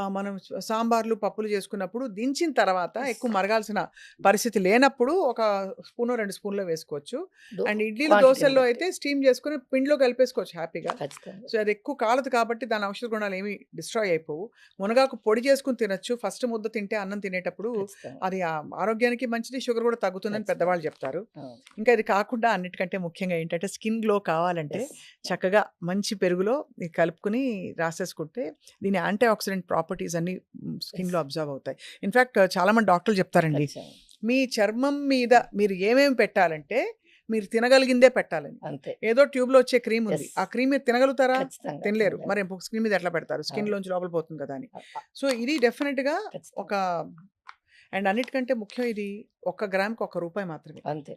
మనం సాంబార్లు, పప్పులు చేసుకున్నప్పుడు దించిన తర్వాత యెస్. ఎక్కువ మరగాల్సిన పరిస్థితి లేనప్పుడు ఒక స్పూనో, 2 స్పూన్‌లో వేసుకోవచ్చు. డో అండ్ ఇడ్లీలు, క్వాంటిటీని దోసల్లో బట్టి. అయితే స్టీమ్ చేసుకొని పిండిలో కలిపేసుకోవచ్చు హ్యాపీగా. ఖచ్చితంగా. సో, అది ఎక్కువ కాలదు కాబట్టి దాని ఔషధ గుణాలు ఏమి డిస్ట్రాయ్ అయిపోవు. మునగాకు పొడి చేసుకొని తినొచ్చు. ఫస్ట్ ముద్ద తింటే అన్నం తినేటప్పుడు ఖచ్చితంగా. అది ఆరోగ్యానికి మంచిది. షుగర్ కూడా తగ్గుతుందని ఖచ్చితంగా. పెద్దవాళ్ళు చెప్తారు. అవును. ఇంకా ఇది కాకుండా అన్నిటికంటే ముఖ్యంగా ఏంటంటే స్కిన్ గ్లో కావాలంటే యెస్. చక్కగా మంచి పెరుగులో ఇది కలుపుకొని రాసేసుకుంటే దీని యాంటీ ఆక్సిడెంట్ ప్రాపర్టీస్ అన్నీ స్కిన్‌లో యెస్. అబ్జర్వ్ అవుతాయి. ఇన్‌ఫాక్ట్ చాలామంది డాక్టర్లు చెప్తారండి. ఖచ్చితంగా. మీ చర్మం మీద మీరు ఏమేమి పెట్టాలంటే మీరు తినగలిగిందే పెట్టాలని. అంతే. ఏదో ట్యూబ్‌లో వచ్చే క్రీమ్ ఉంది. యెస్. ఆ క్రీమ్ మీరు తినగలుగుతారా? ఖచ్చితంగా. తినలేరు. తినలేము. మరి స్కిన్ మీద ఎట్లా పెడతారు? అవును. స్కిన్‌లోంచి లోపల పోతుంది కదా అని. అ అ సో, ఇది డెఫినిట్‌గా ఖచ్చితంగా. ఒక అండ్ అన్నిటికంటే ముఖ్యం ఇది ఒక్క గ్రామ్‌కి రూ. 1 మాత్రమే. అంతే.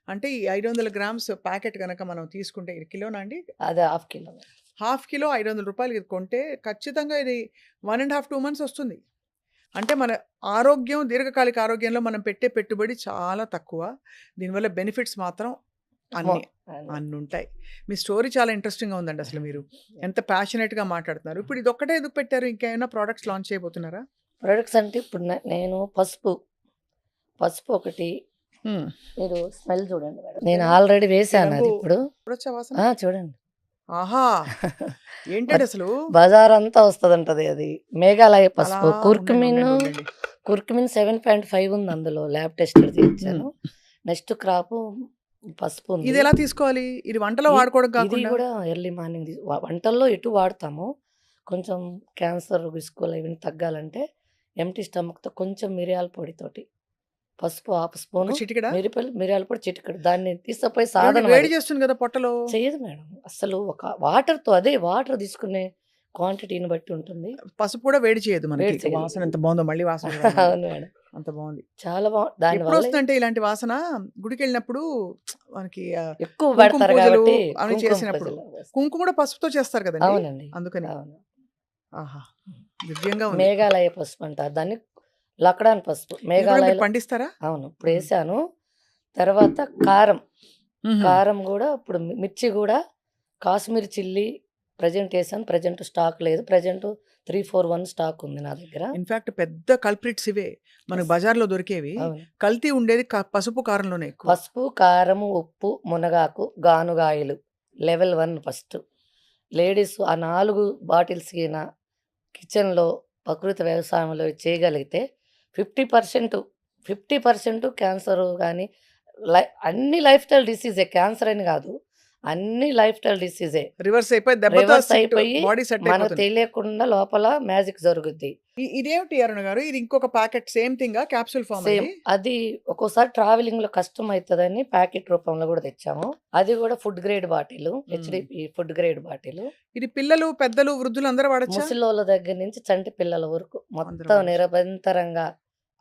అంటే ఈ 500 గ్రామ్స్ ప్యాకెట్ గనక మనం తీసుకుంటే ఇది కిలోనా అండి? అదే హాఫ్ కిలో. హాఫ్ కిలో రూ. 500 ఇది కొంటే ఖచ్చితంగా ఇది 1 ½ 2 మంత్స్ వస్తుంది. అంటే మన ఆరోగ్యం దీర్ఘకాలిక ఆరోగ్యంలో మనం పెట్టే పెట్టుబడి చాలా తక్కువ. దీనివల్ల బెనిఫిట్స్ మాత్రం అమ్మో! అన్ని అన్నుంటాయి. మీ స్టోరీ చాలా ఇంట్రెస్టింగ్‌గా ఉందండి అసలు మీరు. ఎంత ప్యాషనేట్‌గా మాట్లాడుతున్నారు. ఇప్పుడు ఇదొక్కటే ఎందుకు పెట్టారు? ఇంకా ఏమైనా ప్రొడక్ట్స్ లాంచ్ చేయబోతున్నారా? ప్రొడక్ట్స్ అంటే ఇప్పుడు నేను పసుపు ఒకటి హ్మ్. మీరు స్మెల్ చూడండి మేడం. నేను ఆల్రెడీ ఈ వేసాను రంగు అది ఇప్పుడు. చూడొచ్చా వాసన? చూడండి. ఆహా! ఏంటండి అసలు? బజారంతా వస్తదంటది అది. మేఘాలయ అలా పసుపు. ఉండండి. కుర్కుమిన్ 7.5 ఉంది అందులో. ల్యాబ్ టెస్టెడ్ చేయించాను. హ్మ్. నెక్స్ట్ క్రాపు పసుపు ఉంది. ఇదెలా తీసుకోవాలి? ఇది వంటలో ఇ వాడుకోవడం ఇది కాకుండా? గూడా ఎర్లీ మార్నింగ్ వంటల్లో ఎటు వాడతాము. కొంచెం క్యాన్సర్ రిస్కులు ఇవన్నీ తగ్గాలంటే ఎంప్టీ స్టమక్‌తో కొంచెం మిరియాల పొడితోటి పసుపు హాఫ్ ఒక స్పూను, చిటికెడా? మిరియాల పొడి చిటికెడు. దాన్ని తీసుకుపోయి ఏవండి సాధనం వేడి అది. చేస్తుంది కదా పొట్టలో. చెయ్యదు మేడం. అస్సలు ఒక వాటర్‌తో అదే వాటర్ తీసుకునే క్వాంటిటీని బట్టి ఉంటుంది. పసుపు కూడా వేడి చేయదు మనకి. వేడి చేయదు. వాసన ఎంత బావుందో మళ్ళీ వాసన చూడాలండి. అవును మేడం. అంత బావుంది. చాలా దానివల్ల ఎప్పుడొస్తుందంటే ఇలాంటి వాసన గుడికెళ్ళినప్పుడు మనకి ఎక్కువ కుంకుమ పెడతారు పూజలు కాబట్టి అవి కుంకుమ చేసినప్పుడు. పూజలు వేస్తారు. కుంకుమ కూడా పసుపుతో చేస్తారు కదండీ! అవునండి. అందుకని. అవును. ఆహా! దివ్యంగా ఉంది. మేఘాలయ పసుపు అంటారు దాన్ని. లక్డాన్ పసుపు. ఇది కూడా మీరు మేఘాలయలో పండిస్తారా? అవును. హ్మ్. ఇప్పుడేసాను. తర్వాత కారం. హుహు. కారం గూడా ఇప్పుడు మిర్చి గూడా కాశ్మీర్ చిల్లీ ప్రెజెంట్ ఏసాను. ప్రెజెంట్ స్టాక్ లేదు. ప్రెజెంట్ 3, 4, 1 స్టాక్ ఉంది నా దగ్గర. ఇన్‌ఫాక్ట్ పెద్ద కల్ప్రిట్స్ ఇవే. మనకు యెస్. బజార్‌లో దొరికేవి. అవును. కల్తీ ఉండేది పసుపు, కారంలోనే ఎక్కువ. పసుపు, కారము, ఉప్పు, మునగాకు, గానుగాయలు. Level 1 first. లేడీస్ ఆ 4 బాటిల్స్ గిన కిచెన్‌లో ప్రకృతి వ్యవసాయంలో చేయగలిగితే 50%, 50% క్యాన్సరు గాని అన్ని లైఫ్ స్టైల్ డిసీజే. క్యాన్సర్ అని గాదు. అన్ని లైఫ్ స్టైల్ డిసీజే. రివర్స్ అయిపోయి దెబ్బతో రివర్స్ అయిపోయి బాడీ సెట్ మనకు అయిపోతుంది. తెలియకుండా లోపల మ్యాజిక్ జరుగుద్ది. ఇదేమిటి అరుణ గారు? ఇది ఇంకొక ప్యాకెట్ సేమ్ థింగా? క్యాప్సూల్ ఫార్మా సేమ్. ఇది? అది ఒక్కోసారి ట్రావెలింగ్‌లో కష్టమైతదని ప్యాకెట్ రూపంలో గూడా తెచ్చాము. అది గూడా ఫుడ్ గ్రేడ్ బాటిలు. హ్మ్. HDP food grade bottle. ఇది పిల్లలు, పెద్దలు, వృద్ధులు అందరూ వాడొచ్చా? ముసలోళ్ళ దగ్గర నుంచి చంటి పిల్లల వరకు అందరూ మొత్తం వాడొచ్చు. నిరభ్యంతరంగా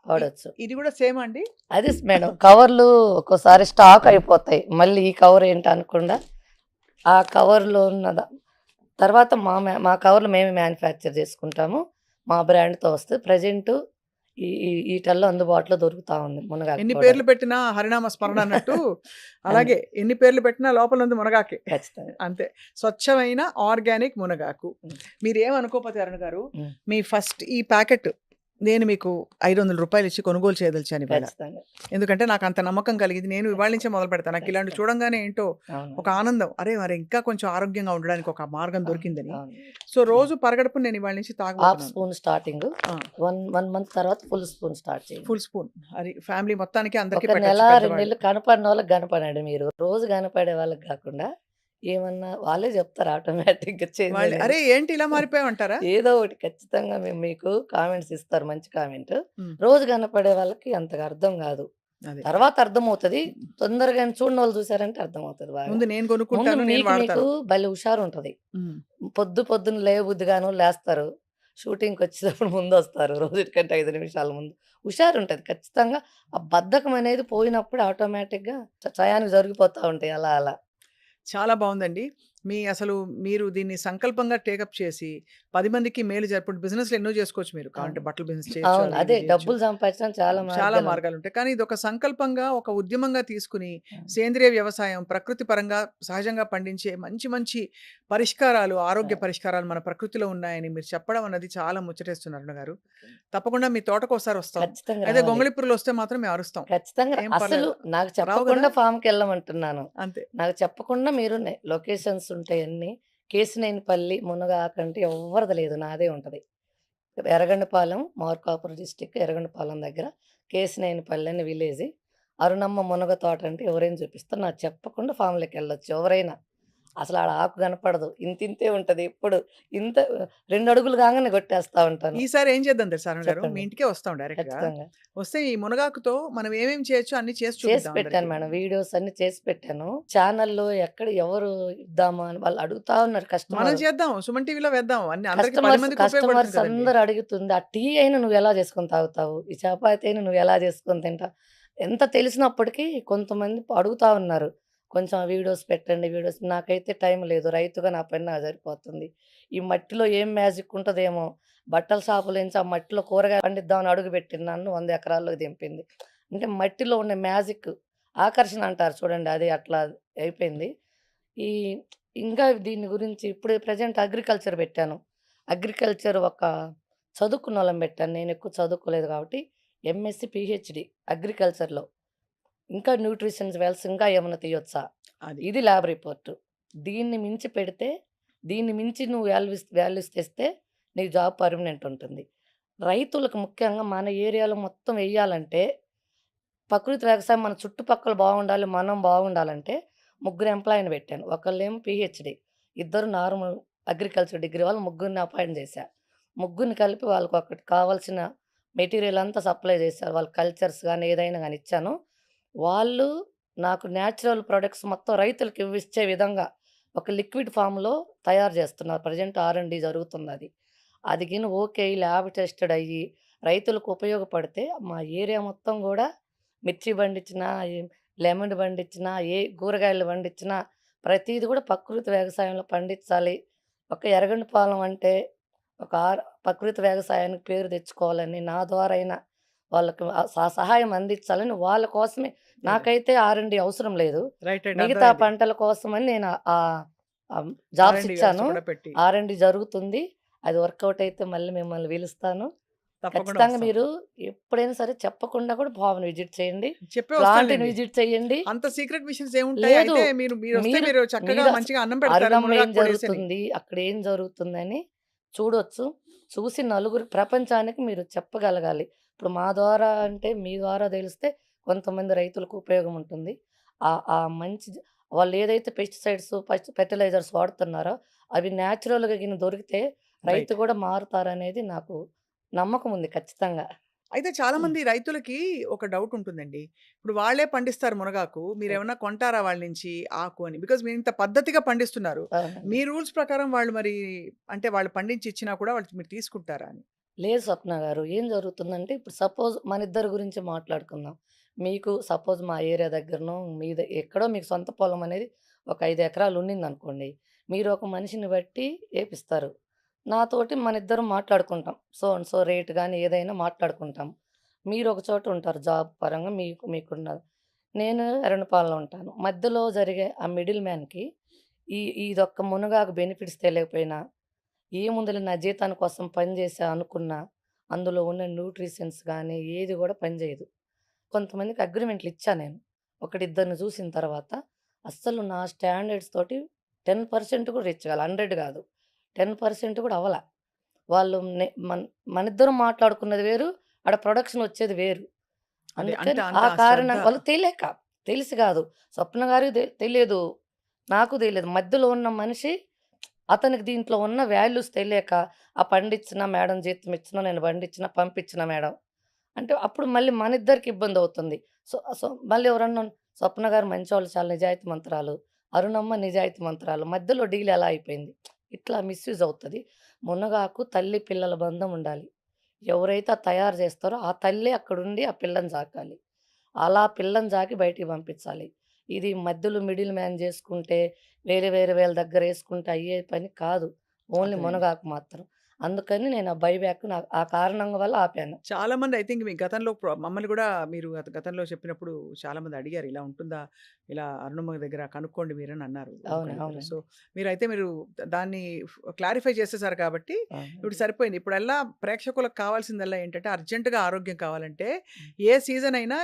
వాడొచ్చు. ఇది కూడా సేమా అండి? అది మేడం కవర్లు ఒక్కోసారి స్టాక్ అయిపోతాయి. మళ్ళీ ఈ కవర్ ఏంటి అనకుండా ఆ కవర్‌లో ఉన్నద తర్వాత మా కవర్లు మేమే మ్యానుఫ్యాక్చర్ చేసుకుంటాము. మా బ్రాండ్‌తో వస్తది. ప్రెజెంట్ ఈటల్లో అందుబాటులో దొరుకుతా ఉంది మునగాకు ఎన్ని పౌడర్. పేర్లు పెట్టినా హరినామ స్మరణ అన్నట్టు అలాగే ఎన్ని పేర్లు పెట్టినా లోపల ఉంది మునగాకే. ఖచ్చితంగా. అంతే. స్వచ్ఛమైన ఆర్గానిక్ మునగాకు. హ్మ్. మీరేమనుకోకపోతే అరుణ గారు, హ్మ్. మీ ఫస్ట్ ఈ ప్యాకెట్ నేను మీకు రూ. 500 ఇచ్చి కొనుగోలు చేయదలిచాను ఇవాళ. ఖచ్చితంగా. ఎందుకంటే నాకు అంత నమ్మకం కలిగింది. నేను ఇవాళ నుంచే మొదలు పెడతాను. నాకు ఇలాంటివి ఖచ్చితంగా. చూడంగానే ఏంటో అవును. ఒక ఆనందం. అరే! మరి ఇంకా కొంచెం ఆరోగ్యంగా ఉండడానికి ఒక మార్గం అవును. దొరికిందని. అవును. సో, రోజు పరగడుపున నేను ఇవాళ నుంచి హాఫ్ తాగబోతున్నాను. Spoon starting. ఆ! 1 మంత్ తర్వాత ఫుల్ స్పూన్ స్టార్ట్ చేయండి. Full spoon. అది ఫ్యామిలీ మొత్తానికి అందరికీ ఒక నెల, పెట్టొచ్చు 2 పెద్దవాళ్ళు. నెలలు కనపడినోళ్ళకి కనపడండి మీరు. రోజు కనపడే వాళ్ళకి గాకుండా, ఏమన్నా వాళ్ళే చెప్తారు ఆటోమేటిక్‌గా చేంజ్ వాళ్ళు అనేది. "అరే! ఏంటి ఇలా మారిపోయావంటారా?" ఏదో ఒకటి ఖచ్చితంగా మీకు కామెంట్స్ ఇస్తారు మంచి కామెంట్. హ్మ్. రోజు కనపడే వాళ్ళకి అంతగా అర్థం గాదు. అదే. తర్వాత అర్థమవుతది. తొందరగా చూడనోళ్ళు చూసారంటే అర్థమవుతది బాగా. ముందు నేను ముందు కొనుక్కుంటాను. నేను మీకు వాడతాను. భలే హుషారుంటది. హ్మ్. పొద్దున్న లేవబుద్ధి గానోళ్ళు లేస్తారు. షూటింగ్‌కొచ్చేటప్పుడు ముందొస్తారు. రోజుకంటే 5 నిమిషాల ముందు. హుషారుంటది ఖచ్చితంగా. ఆ బద్ధకం అనేది పోయినప్పుడు ఆటోమేటిక్‌గా టయానికి జరిగిపోతా ఉంటాయి అలా అలా. చాలా బావుందండి. అసలు మీరు దీన్ని సంకల్పంగా టేకప్ చేసి 10 మందికి మేలు ఇప్పుడు బిజినెస్‌లు ఎన్నో చేసుకోవచ్చు మీరు. కావాలంటే అవును. బట్టల బిజినెస్ చేయొచ్చు. అవును. అది ఇది అదే చేయొచ్చు. డబ్బులు సంపాదించడానికి చాలా చాలా మార్గాలుంటాయి. మార్గాలుంటాయి. కానీ ఇదొక సంకల్పంగా, ఒక ఉద్యమంగా తీసుకొని అవును. సేంద్రియ వ్యవసాయం, ప్రకృతి పరంగా సహజంగా పండించే మంచి మంచి పరిష్కారాలు, ఆరోగ్య అవును. పరిష్కారాలు మన ప్రకృతిలో ఉన్నాయని మీరు చెప్పడం అన్నది చాలా ముచ్చటేస్తుంది అరుణ గారు. తప్పకుండా మీ తోటకోసారి వస్తాం. ఖచ్చితంగా అయితే రావాలి. గొంగళి పురుగులొస్తే మాత్రం మేము అరుస్తాం. ఖచ్చితంగా ఏం అసలు పర్లేదు. నాకు రావు గదా! చెప్పకుండా ఫామ్‌కెళ్ళమంటున్నాను. అంతే. నాకు చెప్పకుండా మీరు లొకేషన్స్ ఉంటాయన్నీ. కేశినేనిపల్లి, మునగాకు అంటే ఎవ్వరిది లేదు. నాదే ఉంటది. ఎర్రగొండపాలెం, మార్కాపురం డిస్ట్రిక్ట్ ఎర్రగొండపాలెం దగ్గర కేశినేనిపల్లి అని విలేజి. అరుణమ్మ మునగ తోట అంటే ఎవరైనా చూపిస్తారు. నాకు చెప్పకుండా ఫామ్‌లోకెళ్ళొచ్చు ఎవరైనా. అసలాడ ఆకు కనపడదు. ఇంతింతే ఉంటది ఎప్పుడు. ఇంత 2 అడుగులు కాంగానే కొట్టేస్తా ఉంటాను. ఈసారి ఏం చేద్దాం తెలుసా అరుణ్ గారు? మీ చెప్పండి. ఇంటికే వస్తాం డైరెక్ట్‌గా. ఖచ్చితంగా. వస్తే ఈ మునగాకుతో మనం ఏమేమి చేయొచ్చో అన్నీ చేసి చేసి చూపిద్దాం పెట్టాను అందరికి. మేడం. వీడియోస్ అన్నీ చేసి పెట్టాను. ఛానల్‌లో ఎవరు ఇద్దామా అని వాళ్ళు అడుగుతా ఉన్నారు మనం కస్టమర్. చేద్దాం. సుమన్ టీవీలో వేద్దాం. అందరికి 10 మందికి ఉపయోగపడుతుంది కస్టమర్స్ కదండీ! అందరూ అడుగుతుంది. ఆ టీ అయినా నువ్వెలా చేసుకొని తాగుతావు? ఈ చపాతీ అయినా నువ్వెలా చేసుకొని తింటావు? ఎంత తెలిసినప్పటికీ కొంతమంది అడుగుతా ఉన్నారు. కొంచెం వీడియోస్ పెట్టండి వీడియోస్. నాకైతే టైం లేదు. రైతుగా నా పని నాకు సరిపోతుంది. ఈ మట్టిలో ఏం మ్యాజిక్ ఉంటదేమో! బట్టల షాపులో నుంచి ఆ మట్టిలో కూరగాయలు పండిద్దామని అడుగుపెట్టింది నన్ను 100 ఎకరాల్లోకి దింపింది. అంటే మట్టిలో ఉండే మ్యాజిక్ ఆకర్షణ అంటారు చూడండి. అది అట్లా అయిపోయింది. ఈ ఇంకా దీని గురించి ఇప్పుడు ప్రెజెంట్ అగ్రికల్చర్ పెట్టాను. అగ్రికల్చర్ ఒక చదువుకున్నోళ్ళని పెట్టాను. నేను ఎక్కువ చదువుకోలేదు కాబట్టి ఎంఎస్‌సి, పీహెచ్‌డీ అగ్రికల్చర్‌లో. ఇంకా న్యూట్రిషన్స్ వెల్స్ ఇంకా ఏమన్నా తీయొచ్చా? అది. ఇది ల్యాబ్ రిపోర్ట్. దీన్ని మించి పెడితే, దీన్ని మించి నువ్వు వాల్యూస్ తెస్తే నీకు జాబ్ పర్మనెంట్ ఉంటుంది. రైతులకు ముఖ్యంగా మన ఏరియాలో మొత్తం ఎయ్యాలంటే ప్రకృతి వ్యవసాయం మన చుట్టుపక్కల బాగుండాలి. మనం బాగుండాలంటే ముగ్గురు ఎంప్లాయీని పెట్టాను. ఒకళ్ళేమో పీహెచ్‌డీ, ఇద్దరు నార్మల్ అగ్రికల్చర్ డిగ్రీ వాళ్ళు ముగ్గురిని అపాయింట్ చేశా. ముగ్గురిని కలిపి వాళ్ళకొకటి కావాల్సిన మెటీరియల్ అంతా సప్లై చేశారు. వాళ్ళ కల్చర్స్ గాని, ఏదైనా గాని ఇచ్చాను. వాళ్ళు నాకు నేచురల్ ప్రొడక్ట్స్ మొత్తం రైతులకి ఇచ్చే విధంగా ఒక లిక్విడ్ ఫార్మ్‌లో తయారు చేస్తున్నారు. ప్రెజెంట్ ఆర్&డి జరుగుతుందది. అది గిన ఓకే. ల్యాబ్ టెస్టెడ్ అయ్యి రైతులకు ఉపయోగపడితే మా ఏరియా మొత్తం గూడా మిర్చి పండించినా, లెమన్ పండించినా, ఏ కూరగాయలు పండించినా ప్రతీది గూడా ప్రకృతి వ్యవసాయంలో పండించాలి. ఒక ఎర్రగొండపాలెం అంటే ఒక ప్రకృతి వ్యవసాయానికి పేరు తెచ్చుకోవాలని నా ద్వారా అయినా వాళ్ళకి సహాయం అందించాలని వాళ్ళ కోసమే. యాహ్! నాకైతే ఆర్&డి అవసరం లేదు. రైట్ అండి. మిగతా అర్థమైంది. పంటల కోసమని నేను జాబ్స్ ఆర్&డి వ్యవస్థ ఇచ్చాను. కూడా పెట్టి. ఆర్&డి జరుగుతుంది. అది వర్కౌట్ అయితే మళ్ళీ మిమ్మల్ని పిలుస్తాను. తప్పకుండా ఖచ్చితంగా వస్తాం. మీరు ఎప్పుడైనా సరే చెప్పకుండా కూడా ఫామ్‌ని విజిట్ చేయండి. చెప్పే ప్లాంట్‌ని వస్తానులెండి. విజిట్ చేయండి. అంత సీక్రెట్ మిషన్స్ ఏముంటాయి? లేదు. అయితే మీరొస్తే మీరు మీరు చక్కగా మీరు మంచిగా అన్నం పెడతారు అరుణమ్మ ఏం మునగాకు పొడేసని. జరుగుతుంది, అక్కడ ఏం జరుగుతుందని చూడొచ్చు. చూసి నలుగురు ప్రపంచానికి మీరు చెప్పగలగాలి. ఇప్పుడు మా ద్వారా అంటే మీ ద్వారా తెలిస్తే కొంతమంది రైతులకు ఉపయోగం ఉంటుంది. ఆ మంచి వాళ్ళేదైతే పెస్టిసైడ్స్, ఫెర్టిలైజర్స్ వాడుతున్నారో అవి నేచురల్‌గా గిన దొరికితే రైతు రైట్. కూడా మారుతారనేది నాకు నమ్మకం ఉంది ఖచ్చితంగా. అయితే చాలామంది రైతులకి ఒక డౌట్ ఉంటుందండి. ఇప్పుడు వాళ్ళే పండిస్తారు మునగాకు. హ్మ్. మీరేమన్నా కొంటారా వాళ్ళ నుంచి ఆకు అని? బికాజ్ మీరింత పద్ధతిగా పండిస్తున్నారు. అవునండి. మీ రూల్స్ ప్రకారం వాళ్ళు మరి అంటే వాళ్ళు పండించి ఇచ్చినా కూడా వాళ్ళు మీరు తీసుకుంటారా అని? లేదు స్వప్న గారు. ఏం జరుగుతుందంటే ఇప్పుడు సపోజ్ మనిద్దరి గురించి మాట్లాడుకుందాం. మీకు సపోజ్ మా ఏరియా దగ్గరనో ఎక్కడో మీకు సొంత పొలం అనేది ఒక 5 ఎకరాలు ఉండిందనుకోండి. మీరు ఒక మనిషిని బట్టి ఏపిస్తారు. నాతోటి మనిద్దరం మాట్లాడుకుంటాం. సో అండ్ సో రేట్ గాని ఏదైనా మాట్లాడుకుంటాం. మీరు ఒక చోట ఉంటారు జాబ్ పరంగా మీకున్నది. నేను ఎర్రనపాలెంలో ఉంటాను. మధ్యలో జరిగే ఆ మిడిల్ మ్యాన్‌కి ఇదొక్క మునగాకు బెనిఫిట్స్ తెలియకపోయినా ఏముందిలే నా జీతాని కోసం పని చేశా అనుకున్నా, అందులో ఉన్న న్యూట్రిషన్స్ గానీ, ఏది గూడా పనిజేయదు. కొంతమందికి అగ్రీమెంట్లు ఇచ్చా నేను. ఒకడిద్దరిని చూసిన తర్వాత, అస్సలు నా స్టాండర్డ్స్ తోటి 10% కూడా రీచ్ కాలే. 100 గాదు. 10% కూడా అవ్వల. వాళ్ళు మనిద్దరం మాట్లాడుకున్నది వేరు, ఆడ ప్రొడక్షన్ వచ్చేది వేరు. అదే అంటే అందుకని అంత ఆ శ్రద్ధ. కారణం వాళ్ళు తెలియక, తెలిసి గాదు. స్వప్న గారికి తెలియదు. నాకు తెలీదు. మధ్యలో ఉన్న మనిషి అతనికి దీంట్లో ఉన్న వాల్యూస్ తెలియక, పండించిన మేడం జీతం ఇచ్చినా, నేను పండించిన పంపించిన మేడం. అంటే అప్పుడు మళ్ళీ మనిద్దరికి ఇబ్బందవుతుంది. సో సో మళ్ళీ ఎవరన్నా స్వప్న గారు మంచోళ్ళు చాలా నిజాయితీమంతురాలు. అరుణమ్మ నిజాయితీమంతురాలు. మధ్యలో డీల్ ఎలా అయిపోయింది? ఇట్లా మిస్‌యూజ్ అవుతది. మునగాకు తల్లి పిల్లల బంధం ఉండాలి. ఎవరైతే తయారు చేస్తారో ఆ తల్లే అక్కడుండి ఆ పిల్లని సాకాలి. అలా పిల్లని సాకి బయటికి పంపించాలి. ఇది మధ్యలో మిడిల్ మ్యాన్ చేసుకుంటే వేరే వేళ్ళ దగ్గరేసుకుంటే అయ్యే పని కాదు. ఓన్లీ అర్థమైంది. మునగాకు మాత్రం. అందుకని నేను ఆ బైబ్యాక్ ఆ కారణం వల్ల ఆపాను. చాలామంది ఐ థింక్ మీ గతంలో మమ్మల్ని గూడా మీరు గతంలో చెప్పినప్పుడు చాలామంది అడిగారు. ఇలా ఉంటుందా? ఇలా అరుణమ్మ దగ్గర కనుక్కోండి మీరని అన్నారు ఒకళ్ళిద్దరు. సో, అవునండి. మీరు దాన్ని క్లారిఫై చేసేసారు కాబట్టి ఇప్పుడు అవునండి. సరిపోయింది. ఇప్పుడల్లా ప్రేక్షకులకు కావాల్సిందల్లా ఏంటంటే అర్జెంట్‌గా ఆరోగ్యం కావాలంటే హ్మ్. ఏ సీజన్ అయినా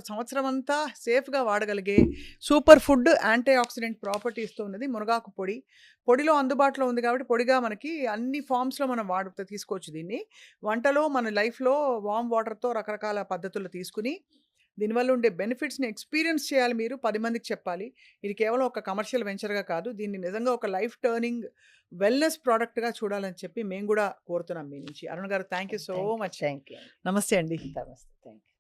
సంవత్సరం అంతా సేఫ్‌గా వాడగలిగే సూపర్ ఫుడ్ యాంటీ ఆక్సిడెంట్ ప్రాపర్టీస్‌తో ఉన్నది మునగాకు పొడి. పొడిలో అందుబాటులో ఉంది కాబట్టి పొడిగా మనకి అన్ని ఫార్మ్స్‌లో మనం తీసుకోవచ్చు దీన్ని. వంటలో మన లైఫ్‌లో వార్మ్ వాటర్‌తో రకరకాల పద్ధతుల్లో తీసుకొని, దీనివల్ల ఉండే బెనిఫిట్స్‌ని ఎక్స్‌పీరియన్స్ చేయాలి మీరు. 10 మందికి చెప్పాలి. ఇది కేవలం ఒక కమర్షియల్ వెంచర్‌గా కాదు. దీన్ని నిజంగా ఒక లైఫ్ టర్నింగ్ వెల్‌నెస్ ప్రొడక్ట్‌గా చూడాలని చెప్పి మేము గూడా కోరుతున్నాం మీ నుంచి. అరుణ్ గారు thank you so thank you. Much. Thank you అండి. నమస్తే అండి. నమస్తే. Thank you.